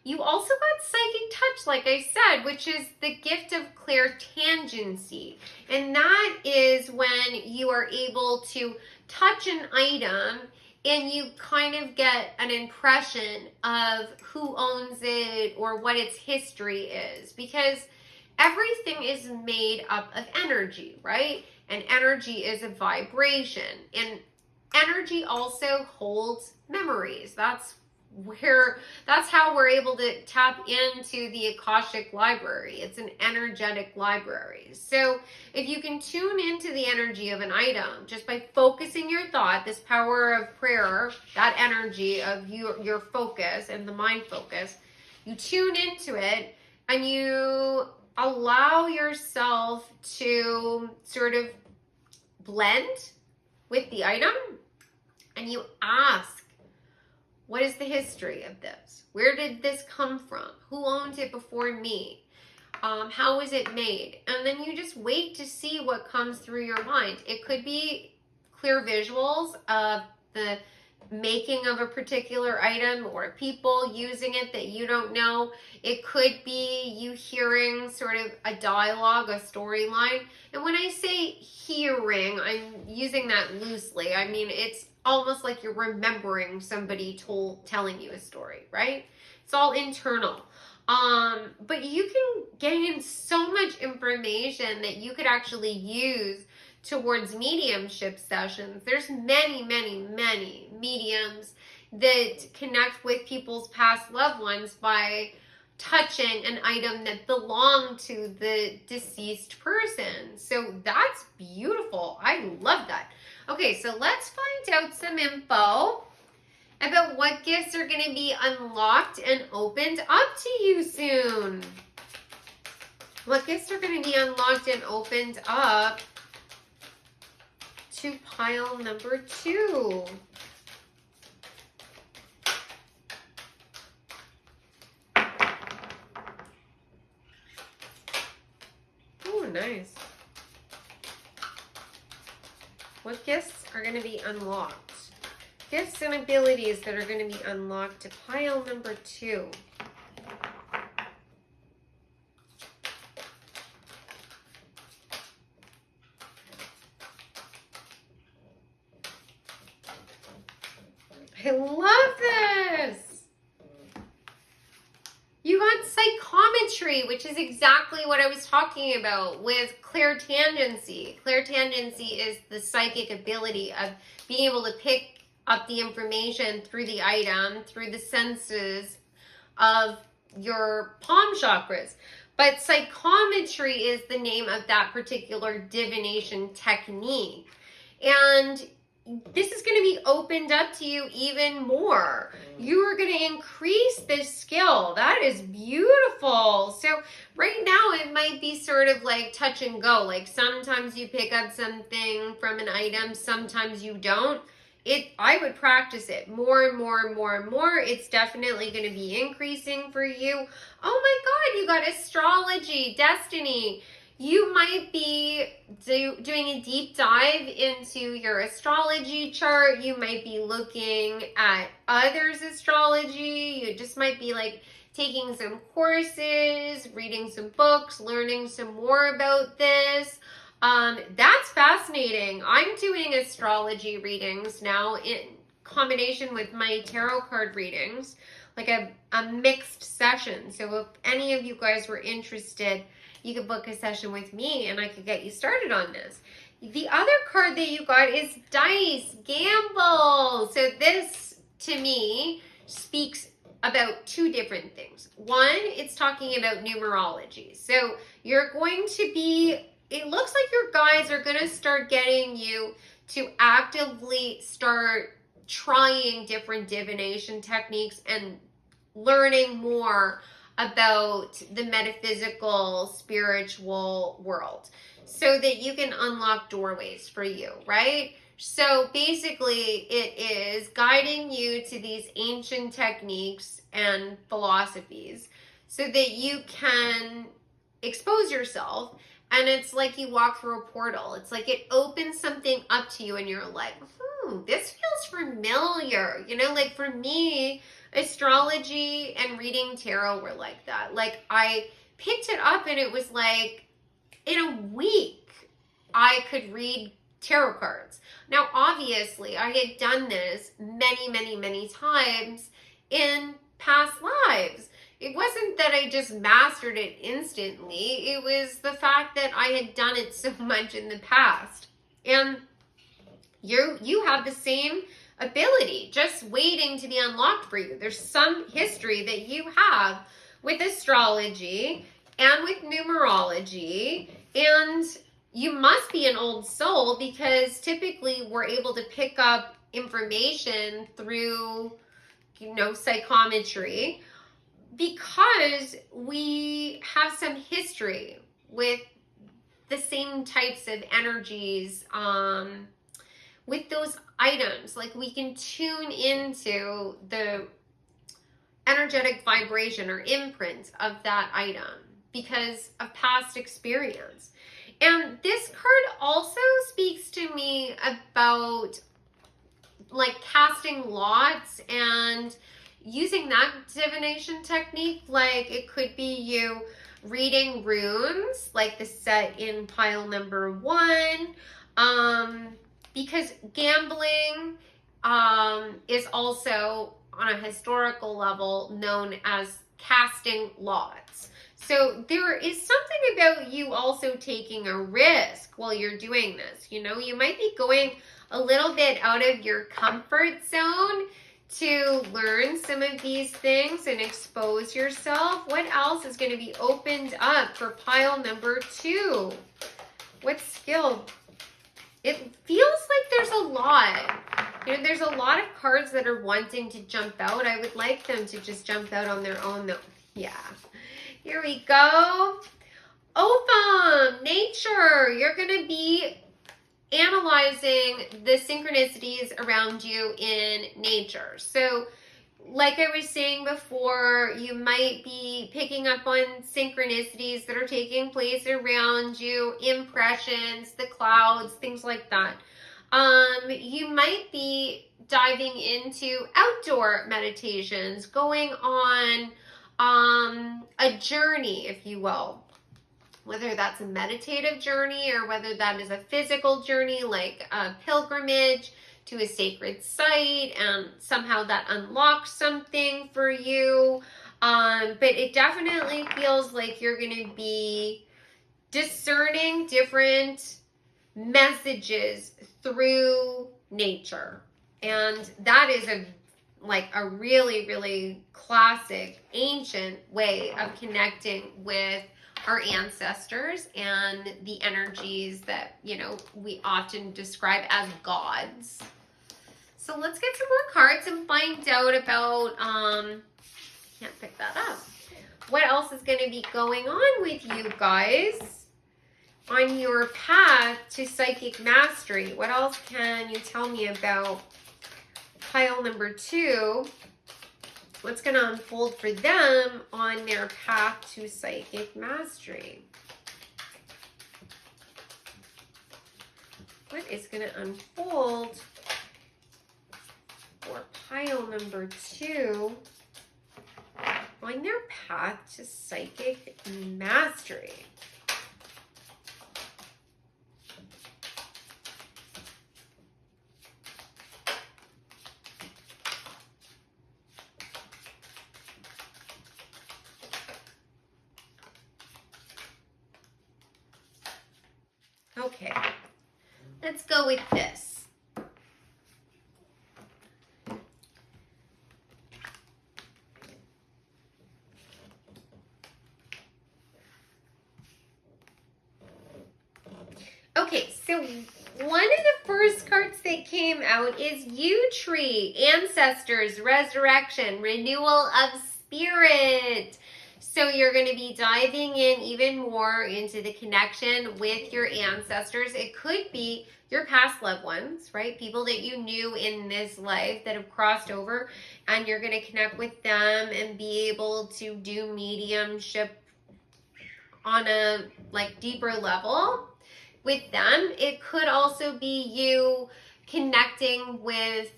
You also got psychic touch, like I said, which is the gift of clairtangency. And that is when you are able to touch an item and you kind of get an impression of who owns it or what its history is. Because everything is made up of energy, right? And energy is a vibration. And energy also holds memories. That's how we're able to tap into the Akashic library. It's an energetic library. So if you can tune into the energy of an item just by focusing your thought, this power of prayer, that energy of your focus and the mind focus, you tune into it and you allow yourself to sort of blend with the item, and you ask, what is the history of this? Where did this come from? Who owned it before me? How was it made? And then you just wait to see what comes through your mind. It could be clear visuals of the making of a particular item or people using it that you don't know. It could be you hearing sort of a dialogue, a storyline. And when I say hearing, I'm using that loosely. I mean, it's almost like you're remembering somebody telling you a story, right? It's all internal. But you can gain so much information that you could actually use towards mediumship sessions. There's many, many, many mediums that connect with people's past loved ones by touching an item that belonged to the deceased person. So that's beautiful. I love that. Okay, so let's find out some info about what gifts are going to be unlocked and opened up to you soon. What gifts are going to be unlocked and opened up to pile number 2? Oh, nice. What gifts are going to be unlocked? Gifts and abilities that are going to be unlocked to pile number 2. I love this. You got psychometry, which is exactly what I was talking about with clairtangency. Clairtangency is the psychic ability of being able to pick up the information through the item, through the senses of your palm chakras. But psychometry is the name of that particular divination technique. And this is going to be opened up to you even more. You are going to increase this skill. That is beautiful. So right now it might be sort of like touch and go. Like sometimes you pick up something from an item, sometimes you don't. I would practice it more and more and more and more. It's definitely going to be increasing for you. Oh my God, you got astrology, destiny. You might be doing a deep dive into your astrology chart. You might be looking at others' astrology. You just might be like taking some courses, reading some books, learning some more about this. That's fascinating. I'm doing astrology readings now in combination with my tarot card readings, like a mixed session. So if any of you guys were interested, you could book a session with me and I could get you started on this. The other card that you got is dice, gamble. So this, to me, speaks about 2 different things. One, it's talking about numerology. So you're going to be, it looks like your guides are going to start getting you to actively start trying different divination techniques and learning more about the metaphysical, spiritual world so that you can unlock doorways for you, right? So basically it is guiding you to these ancient techniques and philosophies so that you can expose yourself. And it's like you walk through a portal. It's like it opens something up to you and you're like, this feels familiar. You know, like for me, astrology and reading tarot were like that. Like I picked it up and it was like in a week I could read tarot cards. Now obviously I had done this many times in past lives. It wasn't that I just mastered it instantly. It was the fact that I had done it so much in the past. And you have the same ability, just waiting to be unlocked for you. There's some history that you have with astrology and with numerology, and you must be an old soul because typically we're able to pick up information through, psychometry because we have some history with the same types of energies, with those items. Like we can tune into the energetic vibration or imprint of that item because of past experience. And this card also speaks to me about like casting lots and using that divination technique. Like it could be you reading runes, like the set in pile number 1. Because gambling is also on a historical level known as casting lots. So there is something about you also taking a risk while you're doing this. You might be going a little bit out of your comfort zone to learn some of these things and expose yourself. What else is going to be opened up for pile number 2? What skill? It feels like there's a lot. There's a lot of cards that are wanting to jump out. I would like them to just jump out on their own though. Yeah. Here we go. Opham, nature. You're going to be analyzing the synchronicities around you in nature. So like I was saying before, you might be picking up on synchronicities that are taking place around you, impressions, the clouds, things like that. You might be diving into outdoor meditations, going on a journey, if you will. Whether that's a meditative journey or whether that is a physical journey, like a pilgrimage to a sacred site, and somehow that unlocks something for you. But it definitely feels like you're going to be discerning different messages through nature. And that is a really, really classic, ancient way of connecting with our ancestors and the energies that, we often describe as gods. So let's get some more cards and find out about, can't pick that up. What else is going to be going on with you guys on your path to psychic mastery? What else can you tell me about pile number 2? What's going to unfold for them on their path to psychic mastery? What is going to unfold for pile number 2 on their path to psychic mastery? Okay, let's go with this. Okay, so one of the first cards that came out is Yew Tree, Ancestors, Resurrection, Renewal of Spirit. So you're going to be diving in even more into the connection with your ancestors. It could be your past loved ones, right? People that you knew in this life that have crossed over, and you're going to connect with them and be able to do mediumship on a deeper level with them. It could also be you connecting with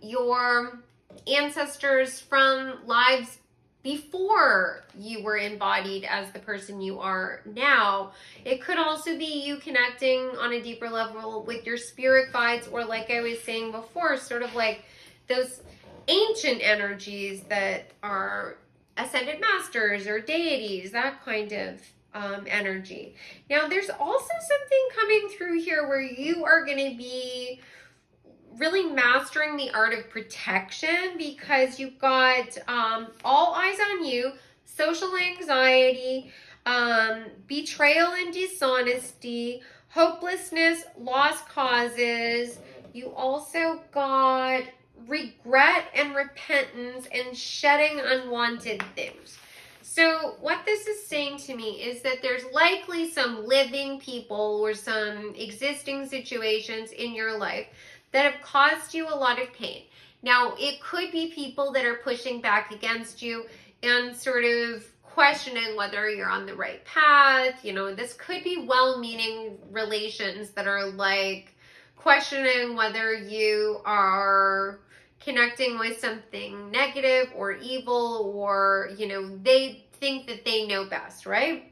your ancestors from lives before you were embodied as the person you are now. It could also be you connecting on a deeper level with your spirit guides, or like I was saying before, sort of like those ancient energies that are ascended masters or deities, that kind of energy. Now, there's also something coming through here where you are going to be really mastering the art of protection, because you've got all eyes on you, social anxiety, betrayal and dishonesty, hopelessness, lost causes. You also got regret and repentance and shedding unwanted things. So what this is saying to me is that there's likely some living people or some existing situations in your life that have caused you a lot of pain. Now, it could be people that are pushing back against you and sort of questioning whether you're on the right path. This could be well-meaning relations that are questioning whether you are connecting with something negative or evil, or, they think that they know best, right?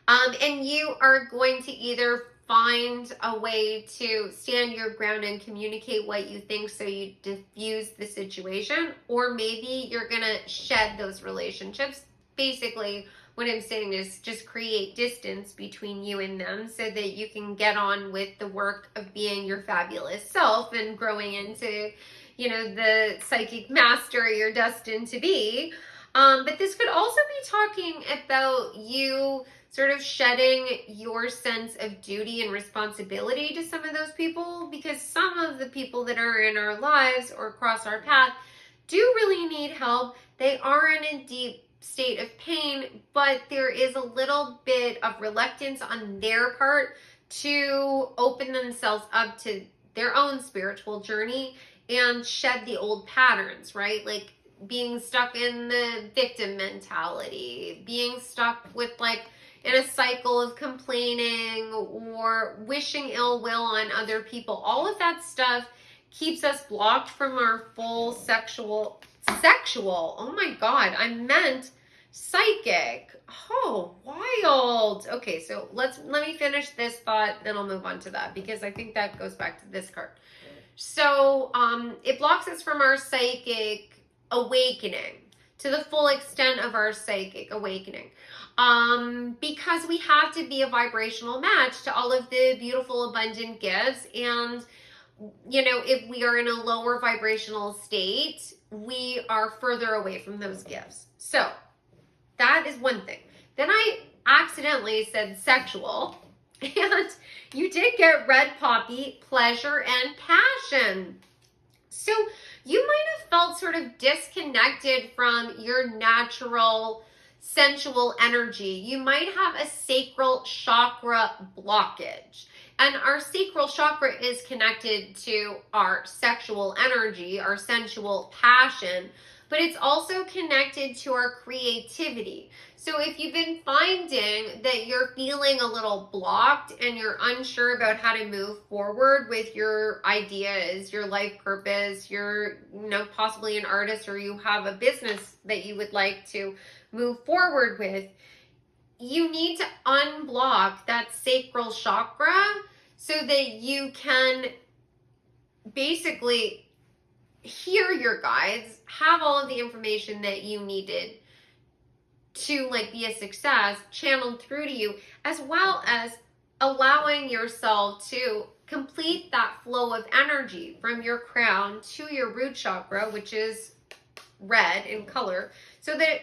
And you are going to either find a way to stand your ground and communicate what you think so you diffuse the situation, or maybe you're going to shed those relationships. Basically, what I'm saying is just create distance between you and them so that you can get on with the work of being your fabulous self and growing into, the psychic master you're destined to be. But this could also be talking about you sort of shedding your sense of duty and responsibility to some of those people, because some of the people that are in our lives or cross our path do really need help. They are in a deep state of pain, but there is a little bit of reluctance on their part to open themselves up to their own spiritual journey and shed the old patterns, right? Like being stuck in the victim mentality, being stuck with in a cycle of complaining or wishing ill will on other people. All of that stuff keeps us blocked from our full sexual, oh my God, I meant psychic. Oh, wild. Okay, so let me finish this thought, then I'll move on to that, because I think that goes back to this card. So it blocks us from our psychic awakening, to the full extent of our psychic awakening, because we have to be a vibrational match to all of the beautiful abundant gifts. And if we are in a lower vibrational state, we are further away from those gifts. So that is one thing. Then I accidentally said sexual, and you did get red poppy, pleasure and passion. So you might have felt sort of disconnected from your natural sensual energy. You might have a sacral chakra blockage. And our sacral chakra is connected to our sexual energy, our sensual passion, but it's also connected to our creativity. So if you've been finding that you're feeling a little blocked and you're unsure about how to move forward with your ideas, your life purpose, you're possibly an artist, or you have a business that you would like to move forward with, you need to unblock that sacral chakra so that you can basically hear your guides, have all of the information that you needed to be a success channeled through to you, as well as allowing yourself to complete that flow of energy from your crown to your root chakra, which is red in color, so that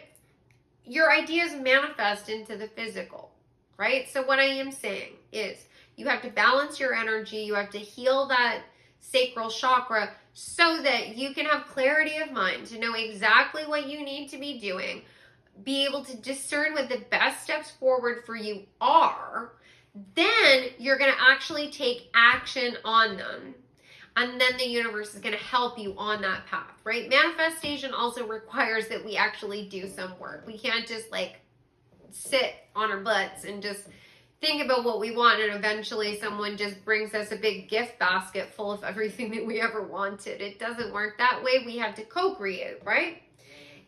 your ideas manifest into the physical, right? So what I am saying is you have to balance your energy. You have to heal that sacral chakra so that you can have clarity of mind to know exactly what you need to be doing, be able to discern what the best steps forward for you are. Then you're going to actually take action on them. And then the universe is going to help you on that path, right? Manifestation also requires that we actually do some work. We can't just sit on our butts and just think about what we want, and eventually someone just brings us a big gift basket full of everything that we ever wanted. It doesn't work that way. We have to co-create, right?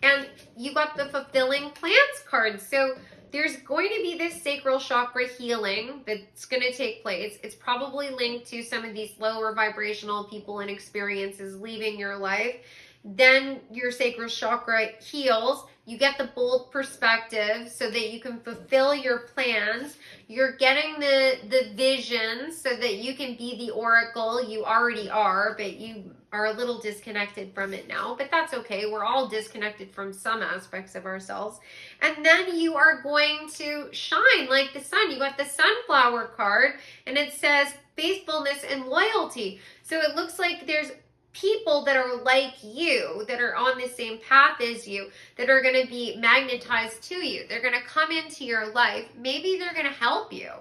And you got the fulfilling plans card. So there's going to be this sacral chakra healing that's going to take place. It's probably linked to some of these lower vibrational people and experiences leaving your life. Then your sacral chakra heals. You get the bold perspective so that you can fulfill your plans. You're getting the vision so that you can be the oracle. You already are, but you are a little disconnected from it now. But that's okay. We're all disconnected from some aspects of ourselves. And then you are going to shine like the sun. You got the sunflower card, and it says faithfulness and loyalty. So it looks like there's people that are like you, that are on the same path as you, that are going to be magnetized to you. They're going to come into your life. Maybe they're going to help you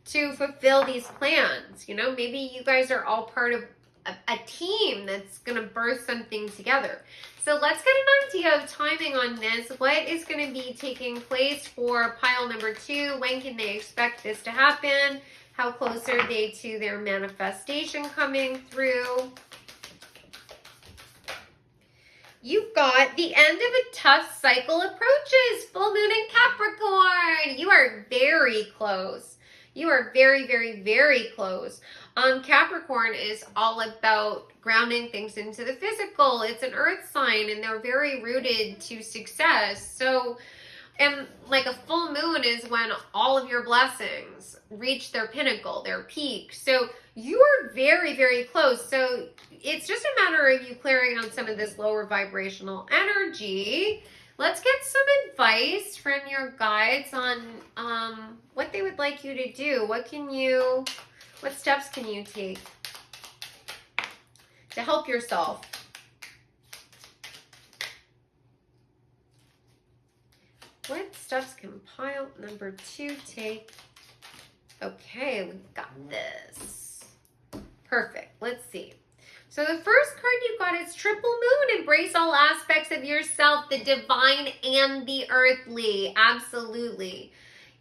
to fulfill these plans. Maybe you guys are all part of a team that's going to birth something together. So let's get an idea of timing on this. What is going to be taking place for pile number 2? When can they expect this to happen? How close are they to their manifestation coming through? You've got the end of a tough cycle approaches. Full moon in Capricorn. You are very close. You are very, very, very close. Capricorn is all about grounding things into the physical. It's an earth sign, and they're very rooted to success. So, and a full moon is when all of your blessings reach their pinnacle, their peak. So you are very, very close. So it's just a matter of you clearing on some of this lower vibrational energy. Let's get some advice from your guides on what they would like you to do. What steps can you take to help yourself? What steps can pile number 2 take? Okay, we've got this. Perfect. Let's see. So the first card you got is Triple Moon. Embrace all aspects of yourself, the divine and the earthly. Absolutely.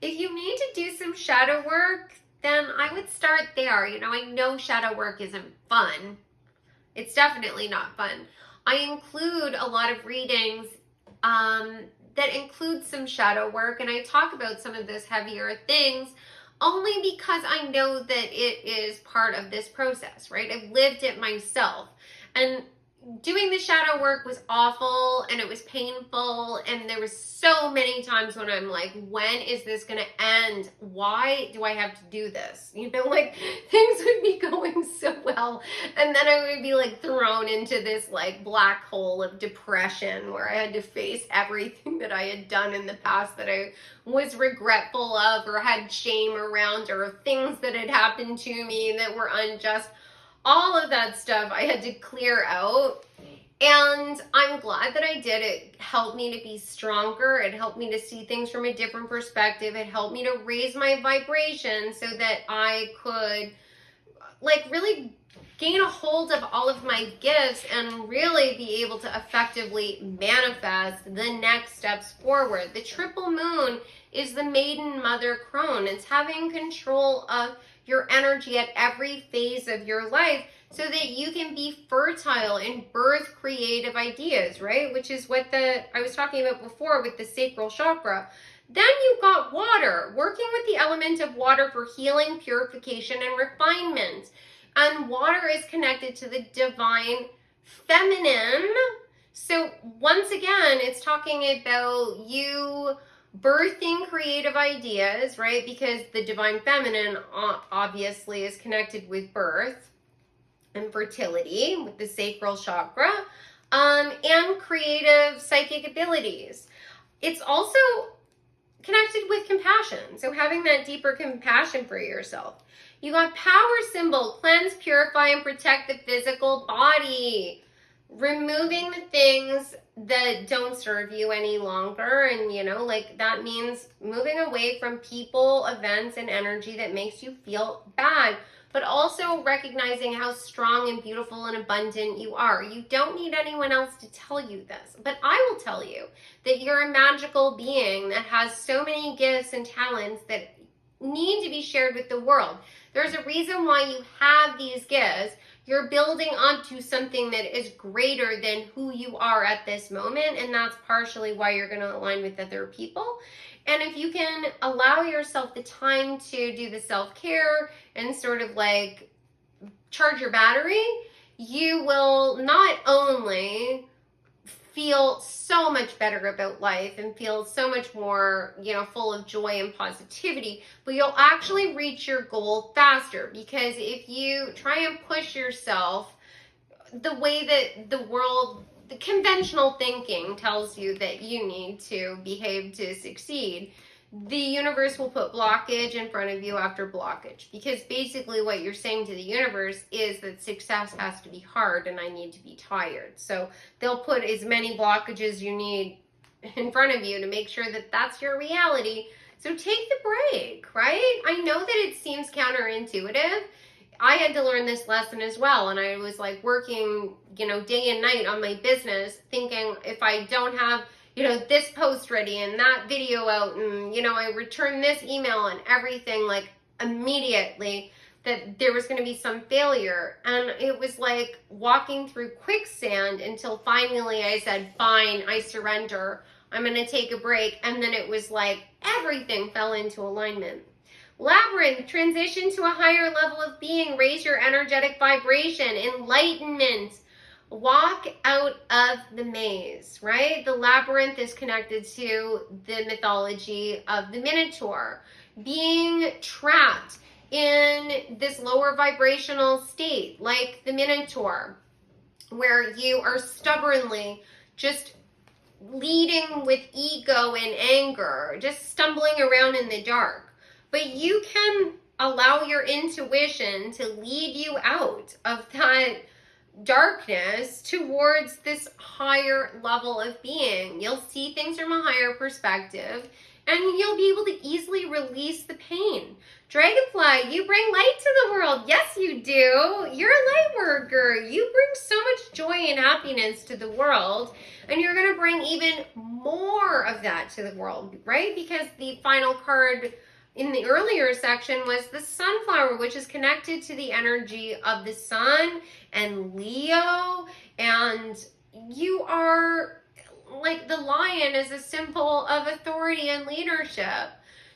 If you need to do some shadow work, then I would start there. You know, I know shadow work isn't fun. It's definitely not fun. I include a lot of readings that include some shadow work, and I talk about some of those heavier things only because I know that it is part of this process, right? I've lived it myself. And doing the shadow work was awful and it was painful, and there was so many times when I'm like, when is this gonna end? Why do I have to do this? You know, like things would be going so well, and then I would be like thrown into this like black hole of depression where I had to face everything that I had done in the past that I was regretful of or had shame around, or things that had happened to me that were unjust. All of that stuff I had to clear out, and I'm glad that I did. It helped me to be stronger. It helped me to see things from a different perspective. It helped me to raise my vibration so that I could like really gain a hold of all of my gifts and really be able to effectively manifest the next steps forward. The triple moon is the maiden mother crone. It's having control of your energy at every phase of your life so that you can be fertile and birth creative ideas, right? Which is what I was talking about before with the sacral chakra. Then you've got water, working with the element of water for healing, purification, and refinement. And water is connected to the divine feminine. So once again, it's talking about you birthing creative ideas, right? Because the divine feminine obviously is connected with birth and fertility with the sacral chakra, and creative psychic abilities. It's also connected with compassion. So having that deeper compassion for yourself. You got power symbol, cleanse, purify, and protect the physical body. Removing the things that don't serve you any longer. And, you know, like that means moving away from people, events, and energy that makes you feel bad. But also recognizing how strong and beautiful and abundant you are. You don't need anyone else to tell you this. But I will tell you that you're a magical being that has so many gifts and talents that need to be shared with the world. There's a reason why you have these gifts. You're building onto something that is greater than who you are at this moment, and that's partially why you're going to align with other people. And if you can allow yourself the time to do the self-care and sort of like charge your battery, you will not only feel so much better about life and feel so much more, you know, full of joy and positivity, but you'll actually reach your goal faster. Because if you try and push yourself the way that the world, the conventional thinking tells you that you need to behave to succeed, the universe will put blockage in front of you after blockage. Because basically what you're saying to the universe is that success has to be hard and I need to be tired. So they'll put as many blockages you need in front of you to make sure that that's your reality. So take the break, right? I know that it seems counterintuitive. I had to learn this lesson as well, and I was like working, you know, day and night on my business, thinking if I don't have, you know, this post ready and that video out, and, you know, I return this email and everything, like immediately, that there was going to be some failure. And it was like walking through quicksand until finally I said, fine, I surrender. I'm going to take a break. And then it was like everything fell into alignment. Labyrinth, transition to a higher level of being, raise your energetic vibration, enlightenment. Walk out of the maze, right? The labyrinth is connected to the mythology of the Minotaur, being trapped in this lower vibrational state, like the Minotaur, where you are stubbornly just leading with ego and anger, just stumbling around in the dark. But you can allow your intuition to lead you out of that darkness towards this higher level of being. You'll see things from a higher perspective, and you'll be able to easily release the pain. Dragonfly, you bring light to the world. Yes, you do. You're a light worker. You bring so much joy and happiness to the world, and you're going to bring even more of that to the world, right? Because the final card in the earlier section was the sunflower, which is connected to the energy of the sun and Leo. And you are like the lion is a symbol of authority and leadership.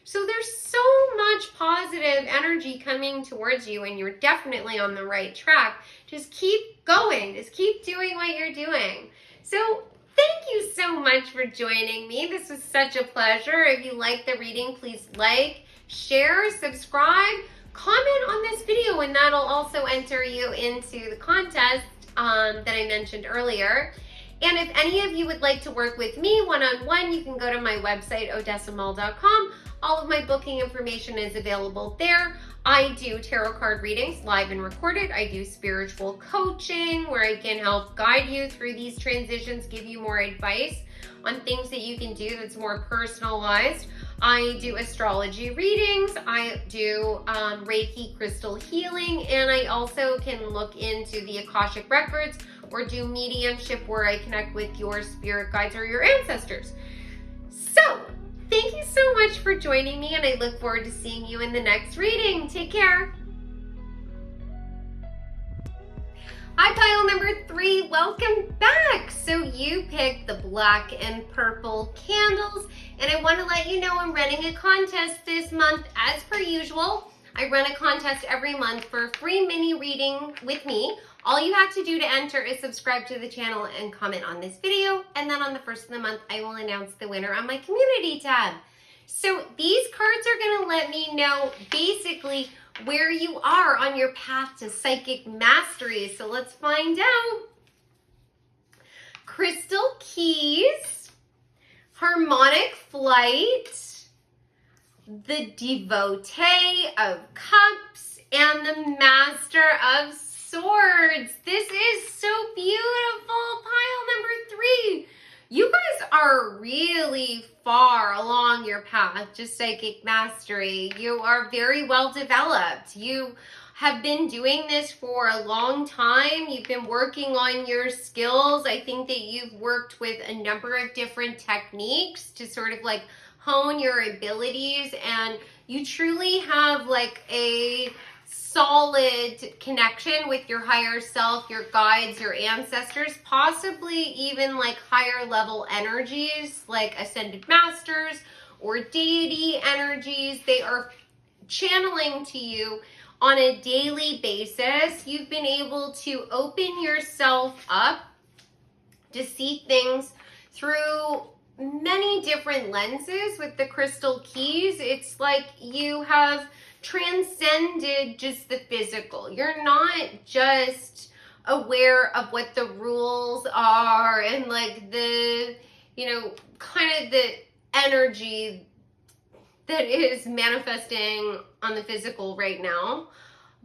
So there's so much positive energy coming towards you, and you're definitely on the right track. Just keep going. Just keep doing what you're doing. So thank you so much for joining me. This was such a pleasure. If you like the reading, please like, share, subscribe, comment on this video, and that'll also enter you into the contest that I mentioned earlier. And if any of you would like to work with me one-on-one, you can go to my website, odessamall.com. All of my booking information is available there. I do tarot card readings, live and recorded. I do spiritual coaching where I can help guide you through these transitions, give you more advice on things that you can do that's more personalized. I do astrology readings, I do Reiki crystal healing, and I also can look into the Akashic records or do mediumship where I connect with your spirit guides or your ancestors. So, thank you so much for joining me, and I look forward to seeing you in the next reading. Take care. Hi, pile number 3, welcome back. So you picked the black and purple candles, and I want to let you know I'm running a contest this month as per usual. I run a contest every month for a free mini reading with me. All you have to do to enter is subscribe to the channel and comment on this video, and then on the first of the month, I will announce the winner on my community tab. So these cards are going to let me know basically where you are on your path to psychic mastery. So let's find out. Crystal Keys, Harmonic Flight, the Devotee of Cups, and the Master of Swords. This is so beautiful. Pile number 3. You guys are really far along your path to psychic mastery. You are very well developed. You have been doing this for a long time. You've been working on your skills. I think that you've worked with a number of different techniques to sort of like hone your abilities, and you truly have like a solid connection with your higher self, your guides, your ancestors, possibly even like higher level energies like ascended masters or deity energies. They are channeling to you on a daily basis. You've been able to open yourself up to see things through many different lenses with the crystal keys. It's like you have transcended just the physical. You're not just aware of what the rules are and like the, you know, kind of the energy that is manifesting on the physical right now,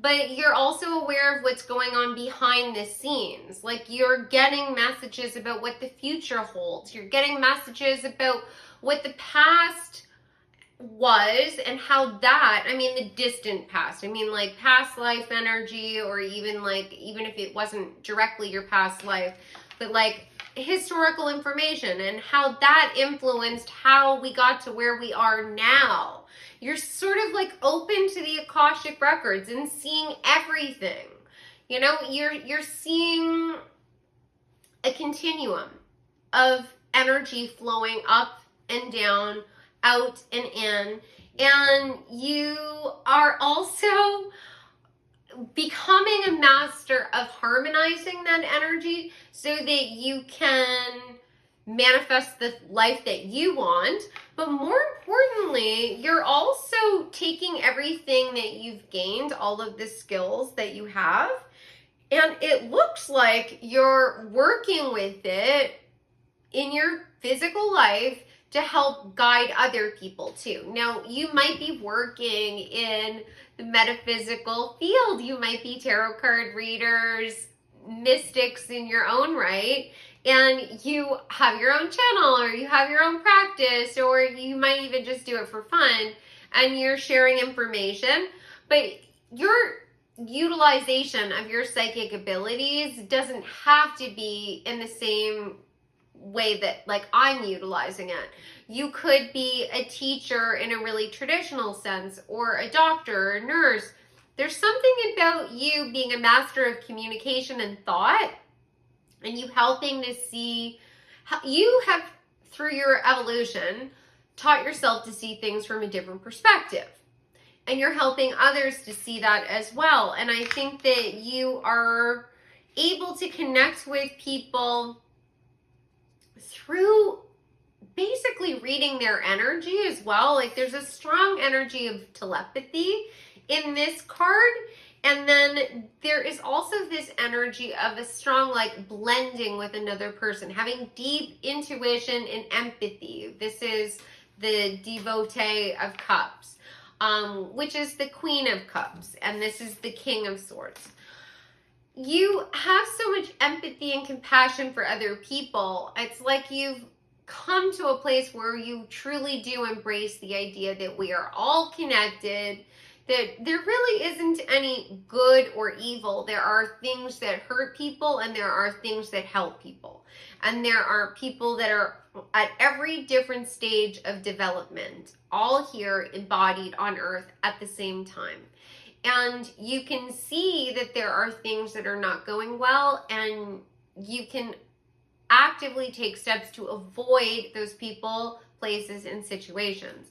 but you're also aware of what's going on behind the scenes. Like you're getting messages about what the future holds. You're getting messages about what the past was and how that, I mean the distant past, I mean like past life energy, or even like, even if it wasn't directly your past life, but like historical information and how that influenced how we got to where we are now. You're sort of like open to the Akashic records and seeing everything. You know, you're seeing a continuum of energy flowing up and down, out and in, and you are also becoming a master of harmonizing that energy so that you can manifest the life that you want. But more importantly, you're also taking everything that you've gained, all of the skills that you have, and it looks like you're working with it in your physical life to help guide other people too. Now, you might be working in the metaphysical field. You might be tarot card readers, mystics in your own right, and you have your own channel, or you have your own practice, or you might even just do it for fun, and you're sharing information. But your utilization of your psychic abilities doesn't have to be in the same way that like I'm utilizing it. You could be a teacher in a really traditional sense, or a doctor or a nurse. There's something about you being a master of communication and thought, and you helping to see how you have, through your evolution, taught yourself to see things from a different perspective. And you're helping others to see that as well. And I think that you are able to connect with people through basically reading their energy as well. Like there's a strong energy of telepathy in this card. And then there is also this energy of a strong like blending with another person, having deep intuition and empathy. This is the devotee of cups, which is the Queen of Cups, and this is the King of Swords. You have so much empathy and compassion for other people. It's like you've come to a place where you truly do embrace the idea that we are all connected, that there really isn't any good or evil. There are things that hurt people, and there are things that help people. And there are people that are at every different stage of development, all here embodied on earth at the same time. And you can see that there are things that are not going well, and you can actively take steps to avoid those people, places, and situations.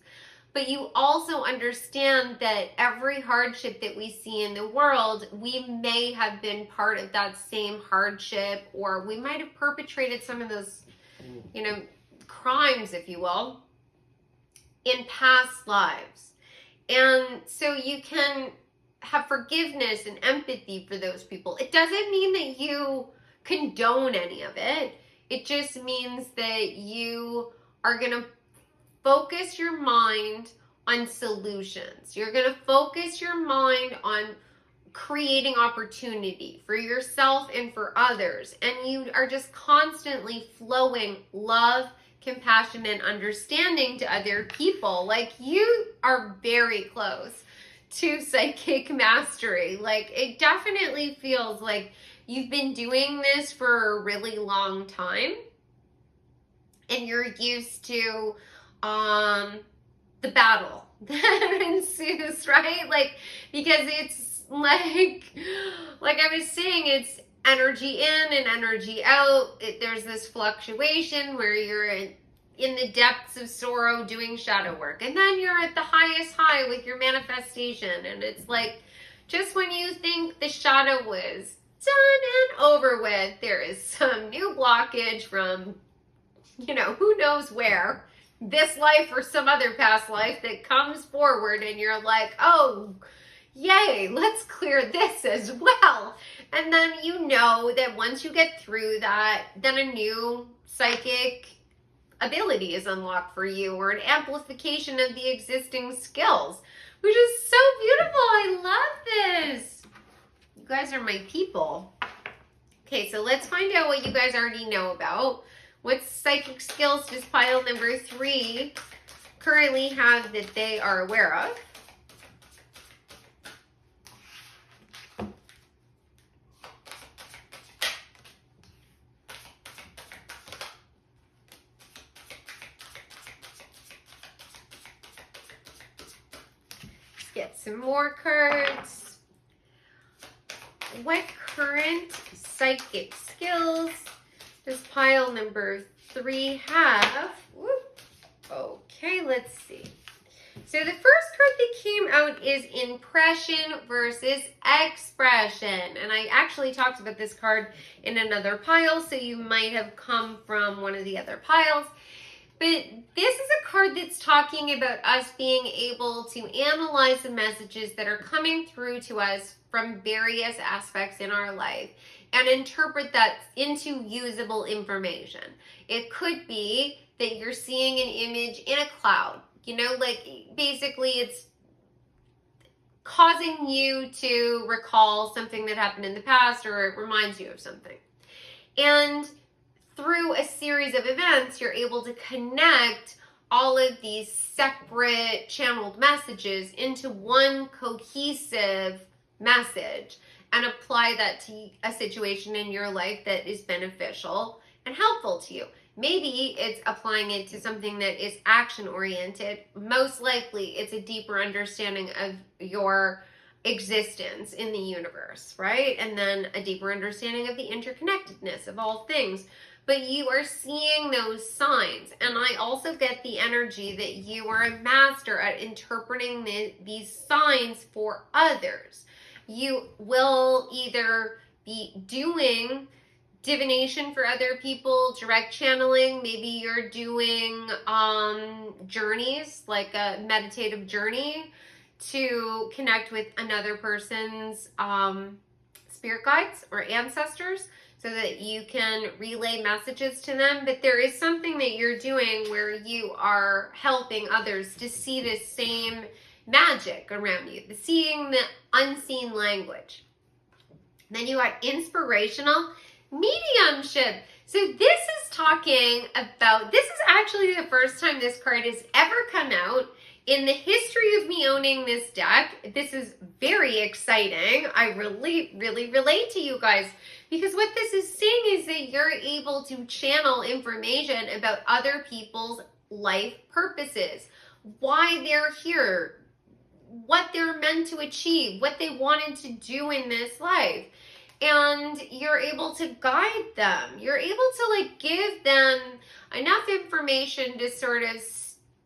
But you also understand that every hardship that we see in the world, we may have been part of that same hardship, or we might have perpetrated some of those, crimes, if you will, in past lives. And so you can have forgiveness and empathy for those people. It doesn't mean that you condone any of it. It just means that you are going to focus your mind on solutions. You're going to focus your mind on creating opportunity for yourself and for others. And you are just constantly flowing love, compassion, and understanding to other people. Like you are very close to psychic mastery. Like it definitely feels like you've been doing this for a really long time, and you're used to the battle that ensues, right? Like, because it's like I was saying, it's energy in and energy out. There's this fluctuation where you're in the depths of sorrow doing shadow work, and then you're at the highest high with your manifestation. And it's like, just when you think the shadow was done and over with, there is some new blockage from, who knows where, this life or some other past life, that comes forward, and you're like, oh, yay, let's clear this as well. And then that once you get through that, then a new psychic ability is unlocked for you, or an amplification of the existing skills, which is so beautiful. I love this. You guys are my people. Okay, so let's find out what you guys already know about. What psychic skills does pile number 3 currently have that they are aware of? Let's get some more cards. What current psychic skills does pile number 3 have? Whoop. Okay, let's see. So the first card that came out is impression versus expression. And I actually talked about this card in another pile, so you might have come from one of the other piles. But this is a card that's talking about us being able to analyze the messages that are coming through to us from various aspects in our life and interpret that into usable information. It could be that you're seeing an image in a cloud. Basically it's causing you to recall something that happened in the past, or it reminds you of something. And through a series of events, you're able to connect all of these separate channeled messages into one cohesive message and apply that to a situation in your life that is beneficial and helpful to you. Maybe it's applying it to something that is action oriented. Most likely it's a deeper understanding of your existence in the universe, right? And then a deeper understanding of the interconnectedness of all things. But you are seeing those signs. And I also get the energy that you are a master at interpreting these signs for others. You will either be doing divination for other people, direct channeling. Maybe you're doing journeys, like a meditative journey to connect with another person's spirit guides or ancestors so that you can relay messages to them. But there is something that you're doing where you are helping others to see the same magic around you, seeing the unseen language. Then you got inspirational mediumship. So this is talking about, this is actually the first time this card has ever come out in the history of me owning this deck. This is very exciting. I really relate to you guys, because what this is saying is that you're able to channel information about other people's life purposes, why they're here, what they're meant to achieve, what they wanted to do in this life. And you're able to guide them. You're able to like give them enough information to sort of,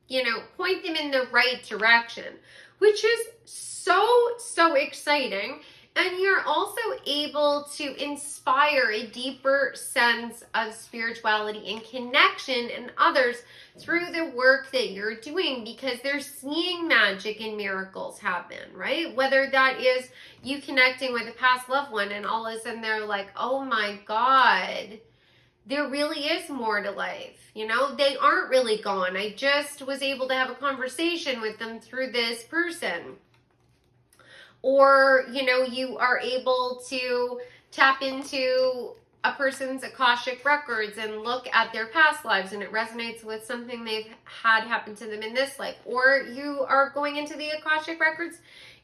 you know, point them in the right direction, which is so exciting. And you're also able to inspire a deeper sense of spirituality and connection in others through the work that you're doing, because they're seeing magic and miracles happen, right? Whether that is you connecting with a past loved one and all of a sudden they're like, oh my God, there really is more to life. You know, they aren't really gone. I just was able to have a conversation with them through this person. Or, you know, you are able to tap into a person's Akashic records and look at their past lives and it resonates with something they've had happen to them in this life. Or you are going into the Akashic records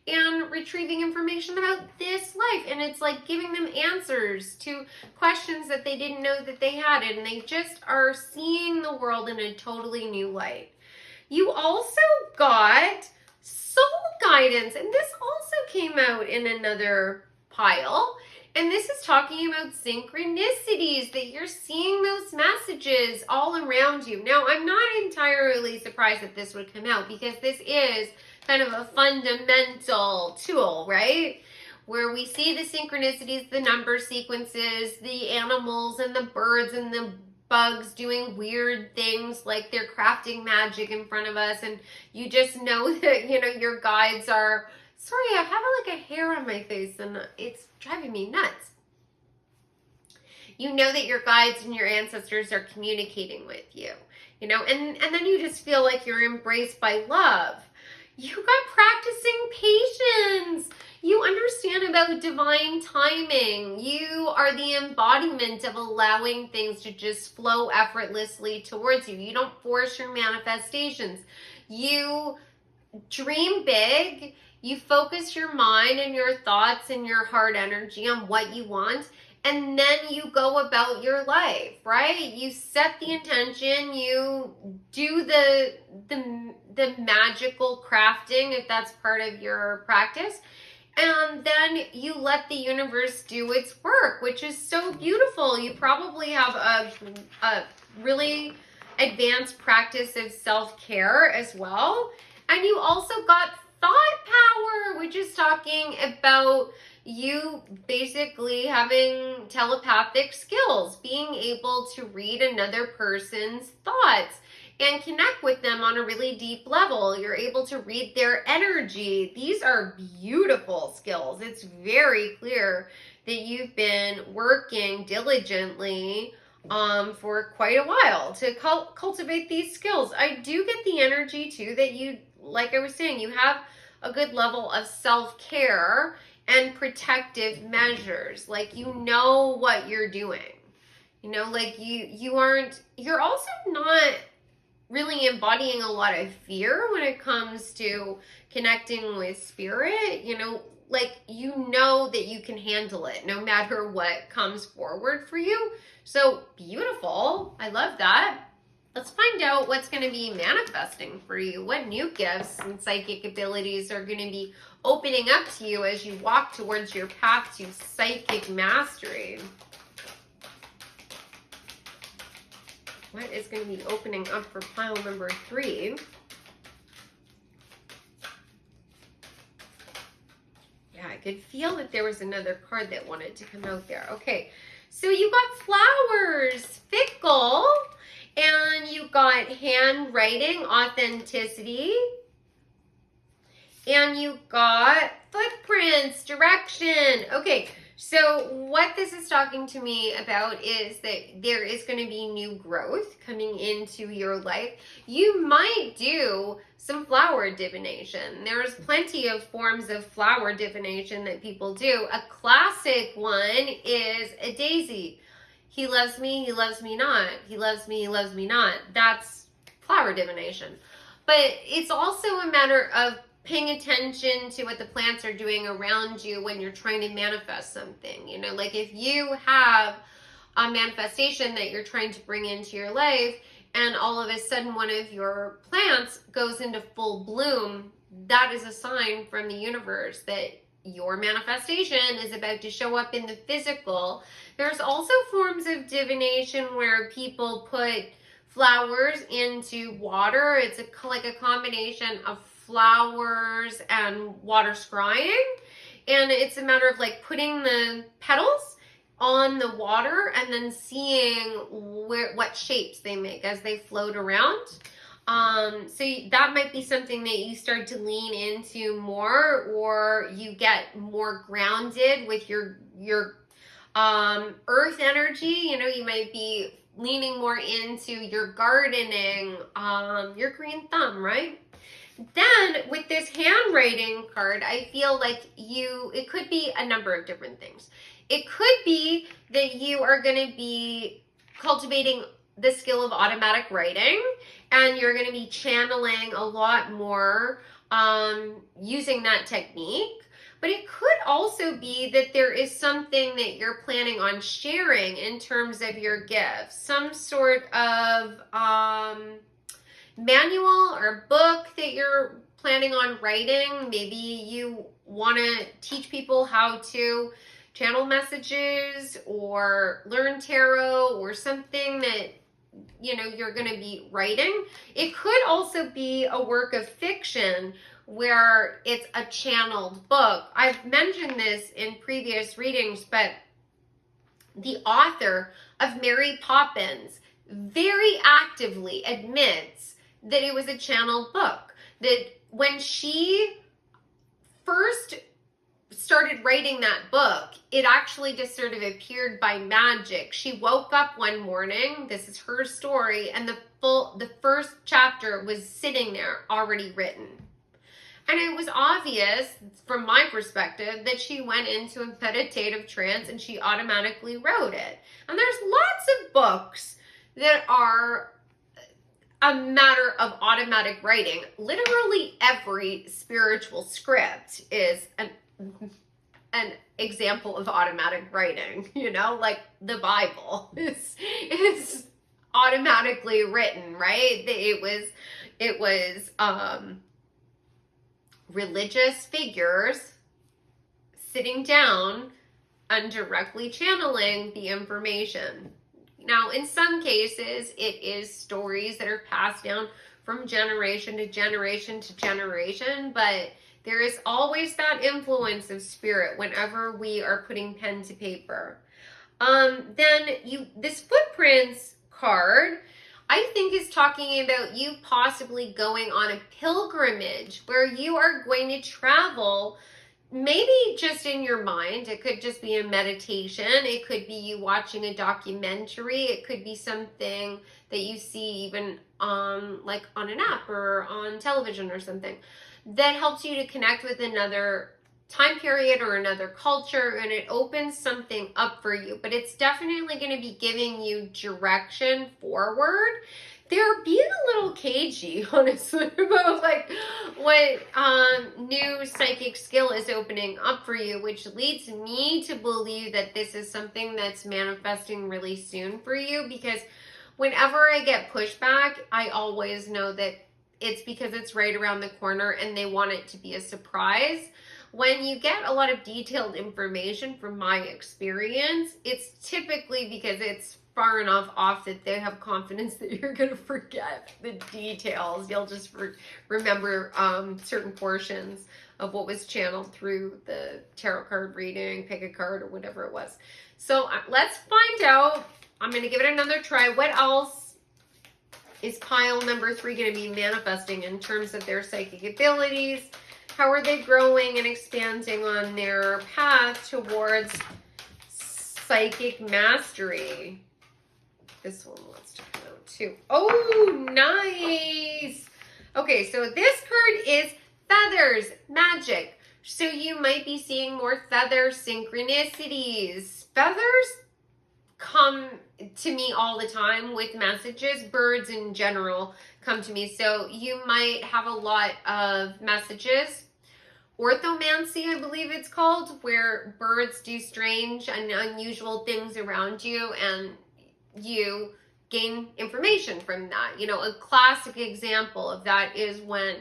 and retrieving information about this life, and it's like giving them answers to questions that they didn't know that they had, and they just are seeing the world in a totally new light. You also got soul guidance, and this also came out in another pile. And this is talking about synchronicities, that you're seeing those messages all around you. Now, I'm not entirely surprised that this would come out, because this is kind of a fundamental tool, right? Where we see the synchronicities, the number sequences, the animals and the birds and the bugs doing weird things like they're crafting magic in front of us, and you just know that, you know, your guides are, sorry, I have like a hair on my face and it's driving me nuts. You know that your guides and your ancestors are communicating with you, you know, and then you just feel like you're embraced by love. You got practicing patience. You understand about divine timing. You are the embodiment of allowing things to just flow effortlessly towards you. You don't force your manifestations. You dream big. You focus your mind and your thoughts and your heart energy on what you want, and then you go about your life, right? You set the intention, you do the magical crafting, if that's part of your practice, and then you let the universe do its work, which is so beautiful. You probably have a really advanced practice of self-care as well. And you also got thought power, which is talking about you basically having telepathic skills, being able to read another person's thoughts and connect with them on a really deep level. You're able to read their energy. These are beautiful skills. It's very clear that you've been working diligently for quite a while to cultivate these skills. I do get the energy too that you, like I was saying, you have a good level of self-care and protective measures. Like, you know what you're doing. You know, like you're also not really embodying a lot of fear when it comes to connecting with spirit. You know, like you know that you can handle it no matter what comes forward for you. So beautiful. I love that. Let's find out what's going to be manifesting for you. What new gifts and psychic abilities are going to be opening up to you as you walk towards your path to psychic mastery? What is going to be opening up for pile number 3? Yeah, I could feel that there was another card that wanted to come out there. Okay, so you got flowers, fickle, and you got handwriting, authenticity, and you got footprints, direction. Okay, so what this is talking to me about is that there is going to be new growth coming into your life. You might do some flower divination. There's plenty of forms of flower divination that people do. A classic one is a daisy. He loves me not. He loves me not. That's flower divination. But it's also a matter of paying attention to what the plants are doing around you when you're trying to manifest something. You know, like if you have a manifestation that you're trying to bring into your life and all of a sudden one of your plants goes into full bloom, that is a sign from the universe that your manifestation is about to show up in the physical. There's also forms of divination where people put flowers into water. It's like a combination of flowers and water scrying, and it's a matter of like putting the petals on the water and then seeing what shapes they make as they float around. So that might be something that you start to lean into more, or you get more grounded with your earth energy. You know, you might be leaning more into your gardening, your green thumb, right? Then with this handwriting card, I feel like it could be a number of different things. It could be that you are going to be cultivating the skill of automatic writing, and you're going to be channeling a lot more using that technique. But it could also be that there is something that you're planning on sharing in terms of your gifts, some sort of manual or book that you're planning on writing. Maybe you want to teach people how to channel messages or learn tarot or something that, you know, you're going to be writing. It could also be a work of fiction where it's a channeled book. I've mentioned this in previous readings, but the author of Mary Poppins very actively admits that it was a channeled book. That when she first started writing that book, it actually just sort of appeared by magic. She woke up one morning, this is her story, and the first chapter was sitting there already written. And it was obvious, from my perspective, that she went into a meditative trance and she automatically wrote it. And there's lots of books that are a matter of automatic writing. Literally every spiritual script is an example of automatic writing, you know, like the Bible is automatically written, right? It was religious figures sitting down and directly channeling the information. Now, in some cases, it is stories that are passed down from generation to generation to generation, but there is always that influence of spirit whenever we are putting pen to paper. This footprints card, I think, is talking about you possibly going on a pilgrimage where you are going to travel, maybe just in your mind. It could just be a meditation. It could be you watching a documentary. It could be something that you see even like on an app or on television or something that helps you to connect with another time period or another culture, and it opens something up for you. But it's definitely going to be giving you direction forward, they're being a little cagey, honestly, about like what new psychic skill is opening up for you, which leads me to believe that this is something that's manifesting really soon for you, because whenever I get pushback, I always know that it's because it's right around the corner and they want it to be a surprise. When you get a lot of detailed information from my experience, it's typically because it's far enough off that they have confidence that you're going to forget the details. You'll just remember certain portions of what was channeled through the tarot card reading, pick a card, or whatever it was. So let's find out. I'm going to give it another try. What else is pile number 3 going to be manifesting in terms of their psychic abilities? How are they growing and expanding on their path towards psychic mastery? This one wants to come out too. Oh, nice. Okay, so this card is feathers, magic. So you might be seeing more feather synchronicities. Feathers come to me all the time with messages. Birds in general come to me. So you might have a lot of messages. Orthomancy, I believe it's called, where birds do strange and unusual things around you and you gain information from that. You know, a classic example of that is when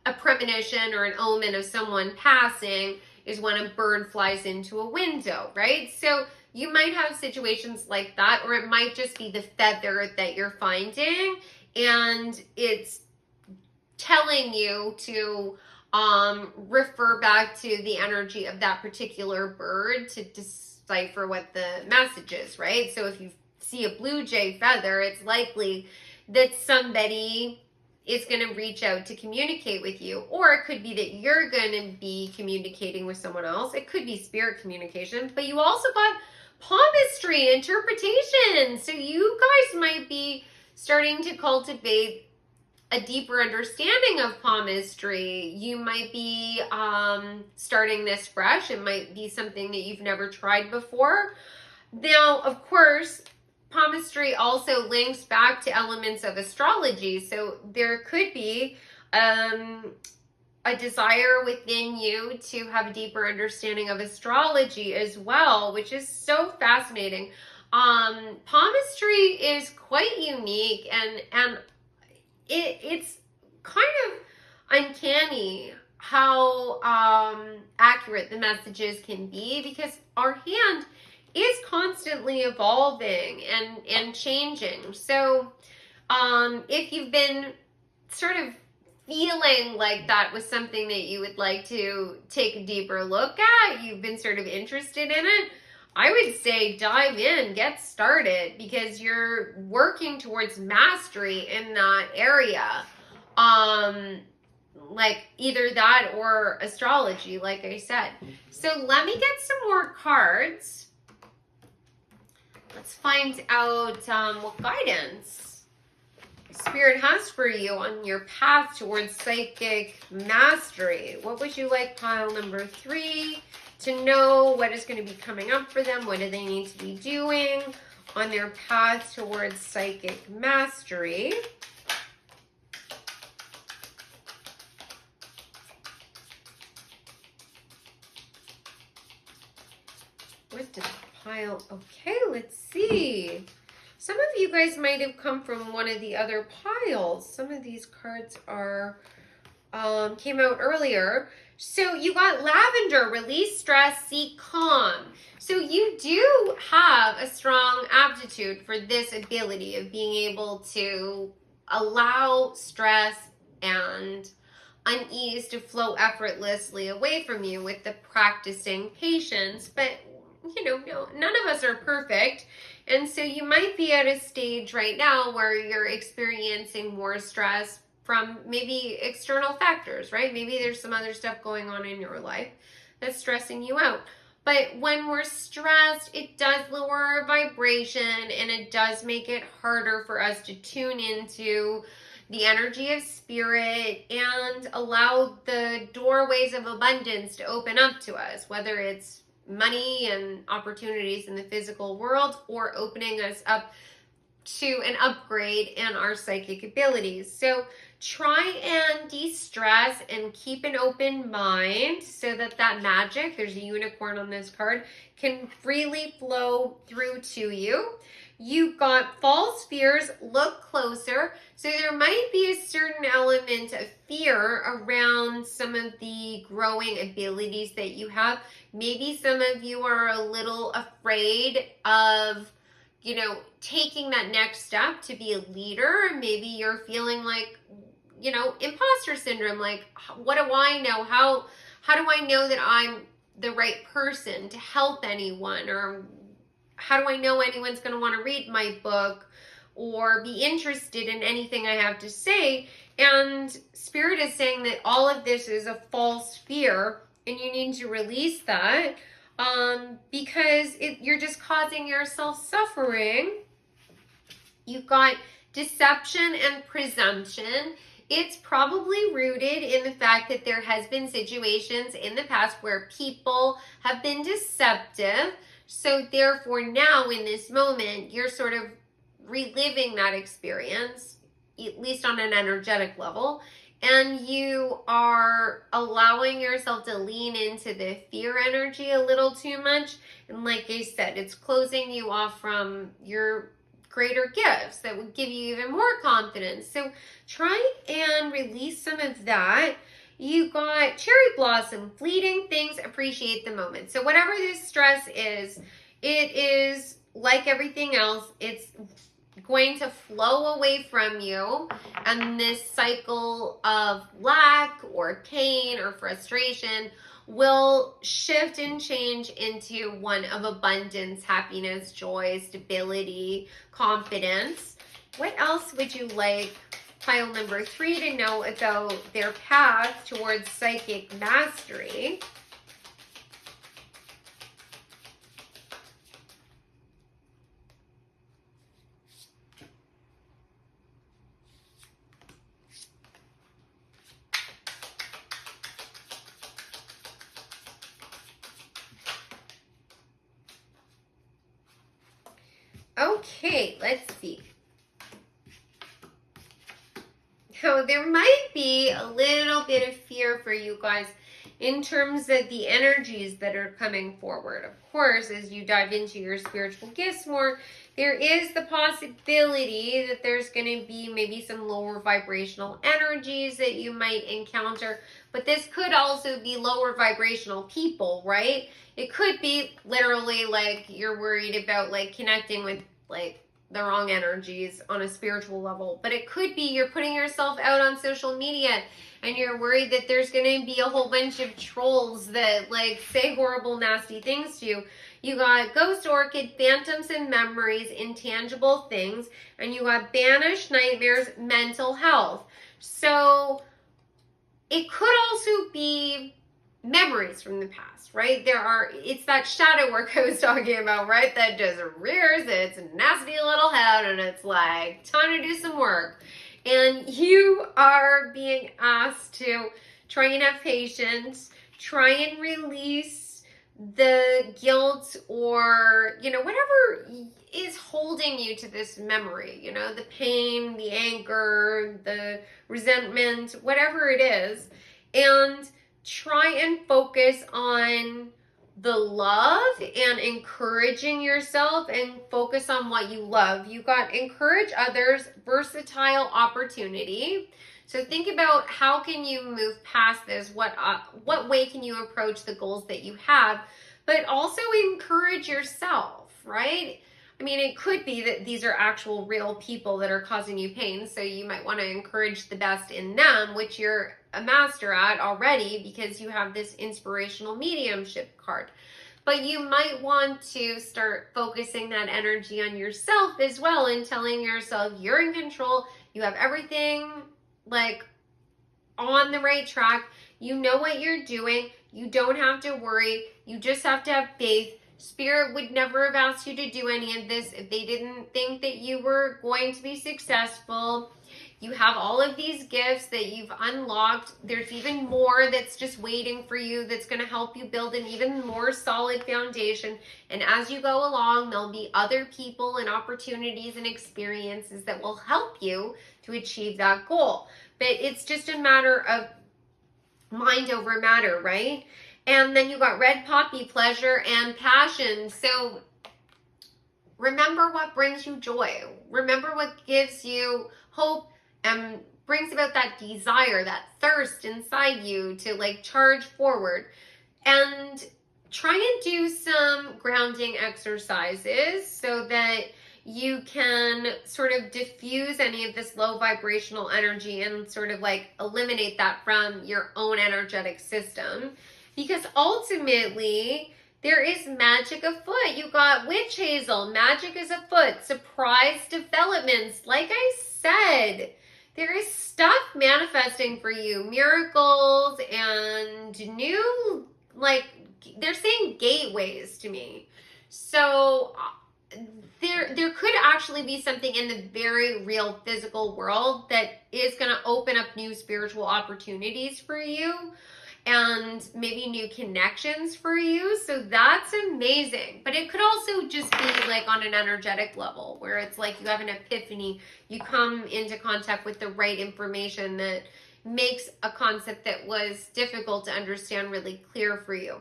a premonition or an omen of someone passing is when a bird flies into a window, right? So you might have situations like that, or it might just be the feather that you're finding and it's telling you to refer back to the energy of that particular bird to decipher what the message is, right? So if you see a blue jay feather, it's likely that somebody is going to reach out to communicate with you, or it could be that you're going to be communicating with someone else. It could be spirit communication, but you also got palmistry, interpretation. So you guys might be starting to cultivate a deeper understanding of palmistry. You might be starting this fresh. It might be something that you've never tried before. Now, of course, palmistry also links back to elements of astrology. So there could be a desire within you to have a deeper understanding of astrology as well, which is so fascinating. Palmistry is quite unique, and it's kind of uncanny how accurate the messages can be, because our hand is constantly evolving and changing. So if you've been sort of feeling like that was something that you would like to take a deeper look at, you've been sort of interested in it, I would say dive in, get started, because you're working towards mastery in that area. Like either that or astrology, like I said. So let me get some more cards. Let's find out what guidance Spirit has for you on your path towards psychic mastery. What would you like pile number 3 to know? What is going to be coming up for them? What do they need to be doing on their path towards psychic mastery? Wisdom pile. Okay, let's see. Some of you guys might have come from one of the other piles. Some of these cards are came out earlier. So you got lavender, release stress, seek calm. So you do have a strong aptitude for this ability of being able to allow stress and unease to flow effortlessly away from you with the practicing patience. But you know, none of us are perfect. And so you might be at a stage right now where you're experiencing more stress from maybe external factors, right? Maybe there's some other stuff going on in your life that's stressing you out. But when we're stressed, it does lower our vibration and it does make it harder for us to tune into the energy of spirit and allow the doorways of abundance to open up to us, whether it's money and opportunities in the physical world or opening us up to an upgrade in our psychic abilities. So try and de-stress and keep an open mind so that that magic, there's a unicorn on this card, can freely flow through to you. You've got false fears, look closer. So there might be a certain element of fear around some of the growing abilities that you have. Maybe some of you are a little afraid of, you know, taking that next step to be a leader. Maybe you're feeling like, you know, imposter syndrome, like, what do I know? How do I know that I'm the right person to help anyone? Or how do I know anyone's going to want to read my book or be interested in anything I have to say? And Spirit is saying that all of this is a false fear and you need to release that, because you're just causing yourself suffering. You've got deception and presumption. It's probably rooted in the fact that there has been situations in the past where people have been deceptive. So therefore now in this moment, you're sort of reliving that experience, at least on an energetic level. And you are allowing yourself to lean into the fear energy a little too much. And like I said, it's closing you off from your greater gifts that would give you even more confidence. So try and release some of that. You got cherry blossom, fleeting things, appreciate the moment. So whatever this stress is, it is like everything else. It's going to flow away from you, and this cycle of lack or pain or frustration will shift and change into one of abundance, happiness, joy, stability, confidence. What else would you like pile number 3 to know about their path towards psychic mastery? Okay, let's see. So there might be a little bit of fear for you guys in terms of the energies that are coming forward. Of course, as you dive into your spiritual gifts more, there is the possibility that there's going to be maybe some lower vibrational energies that you might encounter. But this could also be lower vibrational people, right? It could be literally like you're worried about like connecting with like the wrong energies on a spiritual level. But it could be you're putting yourself out on social media and you're worried that there's going to be a whole bunch of trolls that like say horrible, nasty things to you. You got ghost orchid, phantoms and memories, intangible things, and you got banished, nightmares, mental health. So it could also be memories from the past, right? It's that shadow work I was talking about, right? That just rears its nasty little head and it's like, time to do some work. And you are being asked to try and have patience, try and release the guilt or, you know, whatever is holding you to this memory, you know, the pain, the anger, the resentment, whatever it is. And try and focus on the love and encouraging yourself and focus on what you love. You got encourage others, versatile opportunity. So think about how can you move past this? What way can you approach the goals that you have? But also encourage yourself, right? I mean, it could be that these are actual real people that are causing you pain. So you might want to encourage the best in them, which you're a master at already because you have this inspirational mediumship card. But you might want to start focusing that energy on yourself as well and telling yourself you're in control. You have everything like on the right track. You know what you're doing. You don't have to worry. You just have to have faith. Spirit would never have asked you to do any of this if they didn't think that you were going to be successful. You have all of these gifts that you've unlocked. There's even more that's just waiting for you that's going to help you build an even more solid foundation. And as you go along, there'll be other people and opportunities and experiences that will help you to achieve that goal. But it's just a matter of mind over matter, right? And then you got red poppy, pleasure and passion. So remember what brings you joy. Remember what gives you hope and brings about that desire, that thirst inside you to like charge forward. And try and do some grounding exercises so that you can sort of diffuse any of this low vibrational energy and sort of like eliminate that from your own energetic system. Because ultimately, there is magic afoot. You got witch hazel, magic is afoot, surprise developments. Like I said, there is stuff manifesting for you, miracles and new, like, they're saying gateways to me. So there could actually be something in the very real physical world that is going to open up new spiritual opportunities for you and maybe new connections for you. So that's amazing. But it could also just be like on an energetic level where it's like you have an epiphany, you come into contact with the right information that makes a concept that was difficult to understand really clear for you.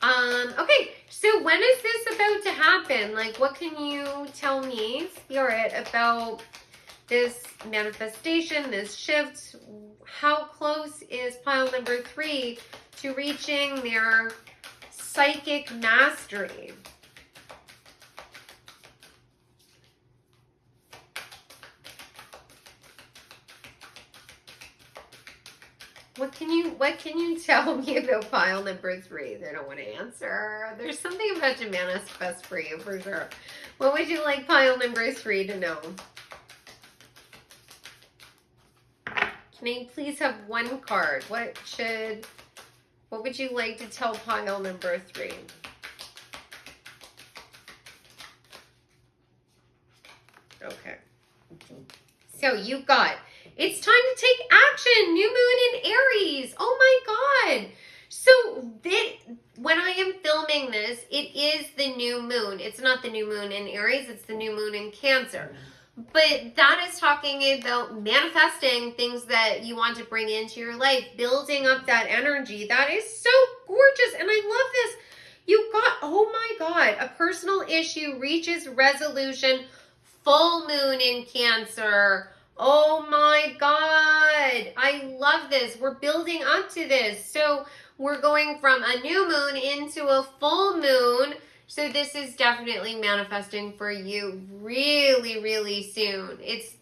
Okay, so when is this about to happen? Like, what can you tell me, Spirit, about this manifestation, this shift? How close is pile number 3 to reaching their psychic mastery? What can you tell me about pile number 3? They don't want to answer. There's something about to manifest for you for sure. What would you like pile number 3 to know? Can I please have one card? What would you like to tell pile number 3? Okay. So you got, it's time to take action. New moon in Aries. Oh my God. So when I am filming this, it is the new moon. It's not the new moon in Aries. It's the new moon in Cancer. But that is talking about manifesting things that you want to bring into your life, building up that energy. That is so gorgeous. And I love this. You got, oh my God, a personal issue reaches resolution. Full moon in Cancer. Oh my God. I love this. We're building up to this. So we're going from a new moon into a full moon. So this is definitely manifesting for you really, really soon. It's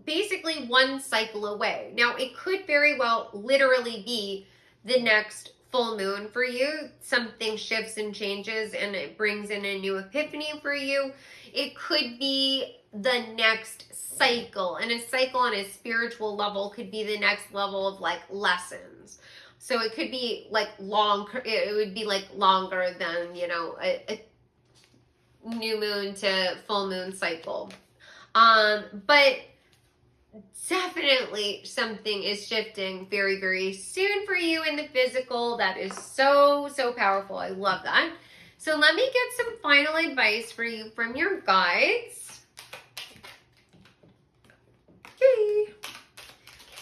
basically one cycle away. Now, it could very well literally be the next full moon for you. Something shifts and changes and it brings in a new epiphany for you. It could be the next cycle, and a cycle on a spiritual level could be the next level of like lessons. So it could be like it would be like longer than, you know, a new moon to full moon cycle. But definitely something is shifting very, very soon for you in the physical. That is so, so powerful. I love that. So let me get some final advice for you from your guides. Okay.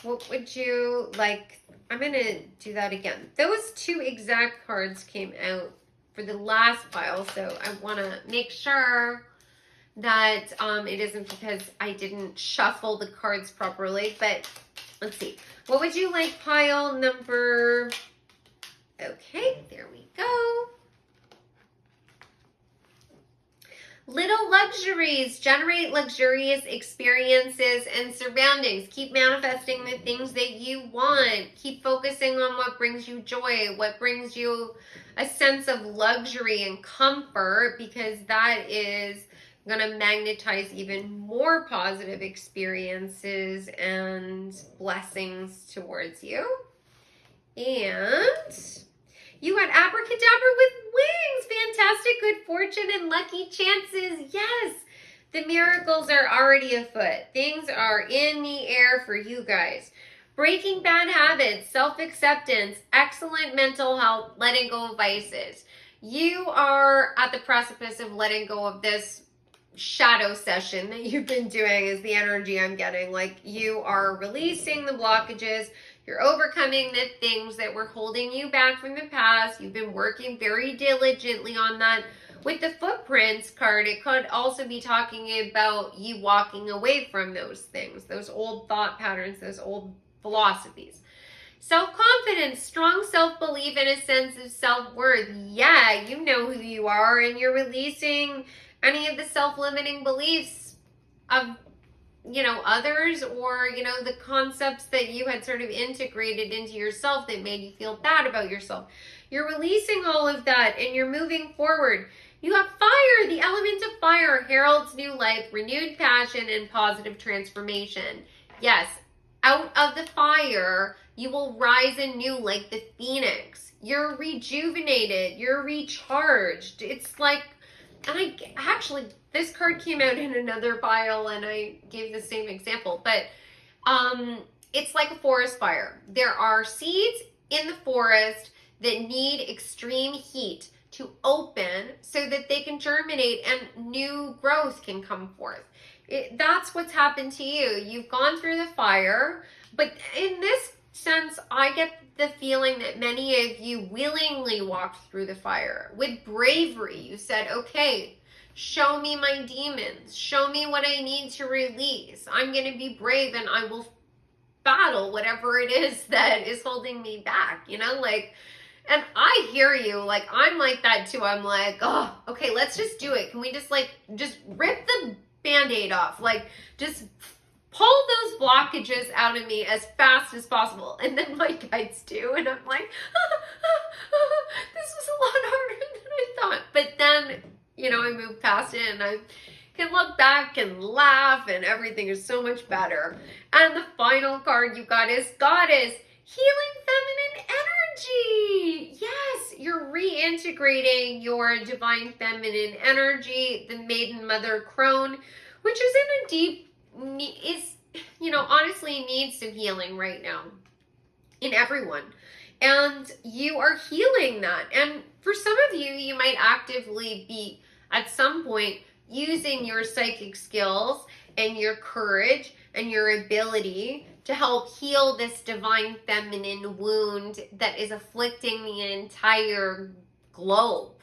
What would you like? I'm going to do that again. Those 2 exact cards came out for the last pile, so I want to make sure that it isn't because I didn't shuffle the cards properly, but let's see. What would you like pile number? Okay, there we go. Little luxuries. Generate luxurious experiences and surroundings. Keep manifesting the things that you want. Keep focusing on what brings you joy, what brings you a sense of luxury and comfort, because that is going to magnetize even more positive experiences and blessings towards you. And you got abracadabra with wings. Fantastic good fortune and lucky chances. Yes. The miracles are already afoot. Things are in the air for you guys. Breaking bad habits, self-acceptance, excellent mental health, letting go of vices. You are at the precipice of letting go of this shadow session that you've been doing is the energy I'm getting. Like you are releasing the blockages. You're overcoming the things that were holding you back from the past. You've been working very diligently on that. With the footprints card, it could also be talking about you walking away from those things, those old thought patterns, those old philosophies. Self-confidence, strong self-belief, and a sense of self-worth. Yeah, you know who you are, and you're releasing any of the self-limiting beliefs of, others, or, the concepts that you had sort of integrated into yourself that made you feel bad about yourself. You're releasing all of that, and you're moving forward. You have fire. The element of fire heralds new life, renewed passion, and positive transformation. Yes, out of the fire, you will rise anew like the phoenix. You're rejuvenated. You're recharged. It's like, and this card came out in another pile, and I gave the same example, but it's like a forest fire. There are seeds in the forest that need extreme heat to open so that they can germinate and new growth can come forth. That's what's happened to you. You've gone through the fire, but in this sense, I get the feeling that many of you willingly walked through the fire with bravery. You said, okay, show me my demons. Show me what I need to release. I'm going to be brave and I will battle whatever it is that is holding me back, and I hear you, I'm like that too. I'm like, oh, okay, let's just do it. Can we just rip the Band-Aid off? Just pull those blockages out of me as fast as possible. And then my guides do, and I'm like, this was a lot harder than I thought. But then, I move past it, and I can look back and laugh, and everything is so much better. And the final card you got is Goddess, healing feminine energy. Yes, you're reintegrating your divine feminine energy, the maiden mother crone, which is in a deep, honestly needs some healing right now in everyone. And you are healing that. And for some of you, you might actively be at some point using your psychic skills and your courage and your ability to help heal this divine feminine wound that is afflicting the entire globe,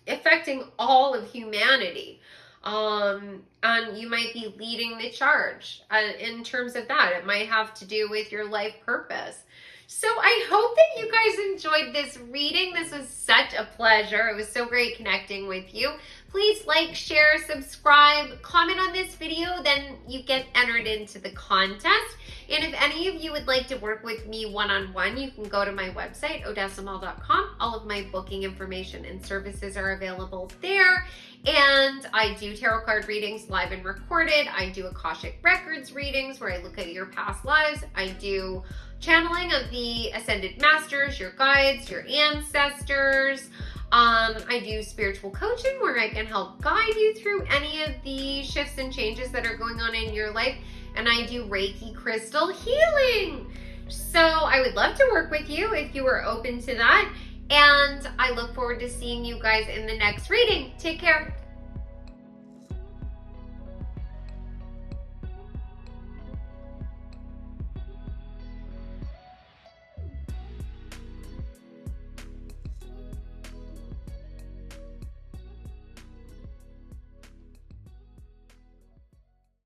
affecting all of humanity. And you might be leading the charge in terms of that. It might have to do with your life purpose. So I hope that you guys enjoyed this reading. This was such a pleasure. It was so great connecting with you. Please like, share, subscribe, comment on this video, then you get entered into the contest. And if any of you would like to work with me one-on-one, you can go to my website, odessamall.com. All of my booking information and services are available there. And I do tarot card readings live and recorded. I do Akashic Records readings where I look at your past lives. I do channeling of the Ascended Masters, your guides, your ancestors. I do spiritual coaching where I can help guide you through any of the shifts and changes that are going on in your life. And I do Reiki crystal healing. So I would love to work with you if you are open to that. And I look forward to seeing you guys in the next reading. Take care.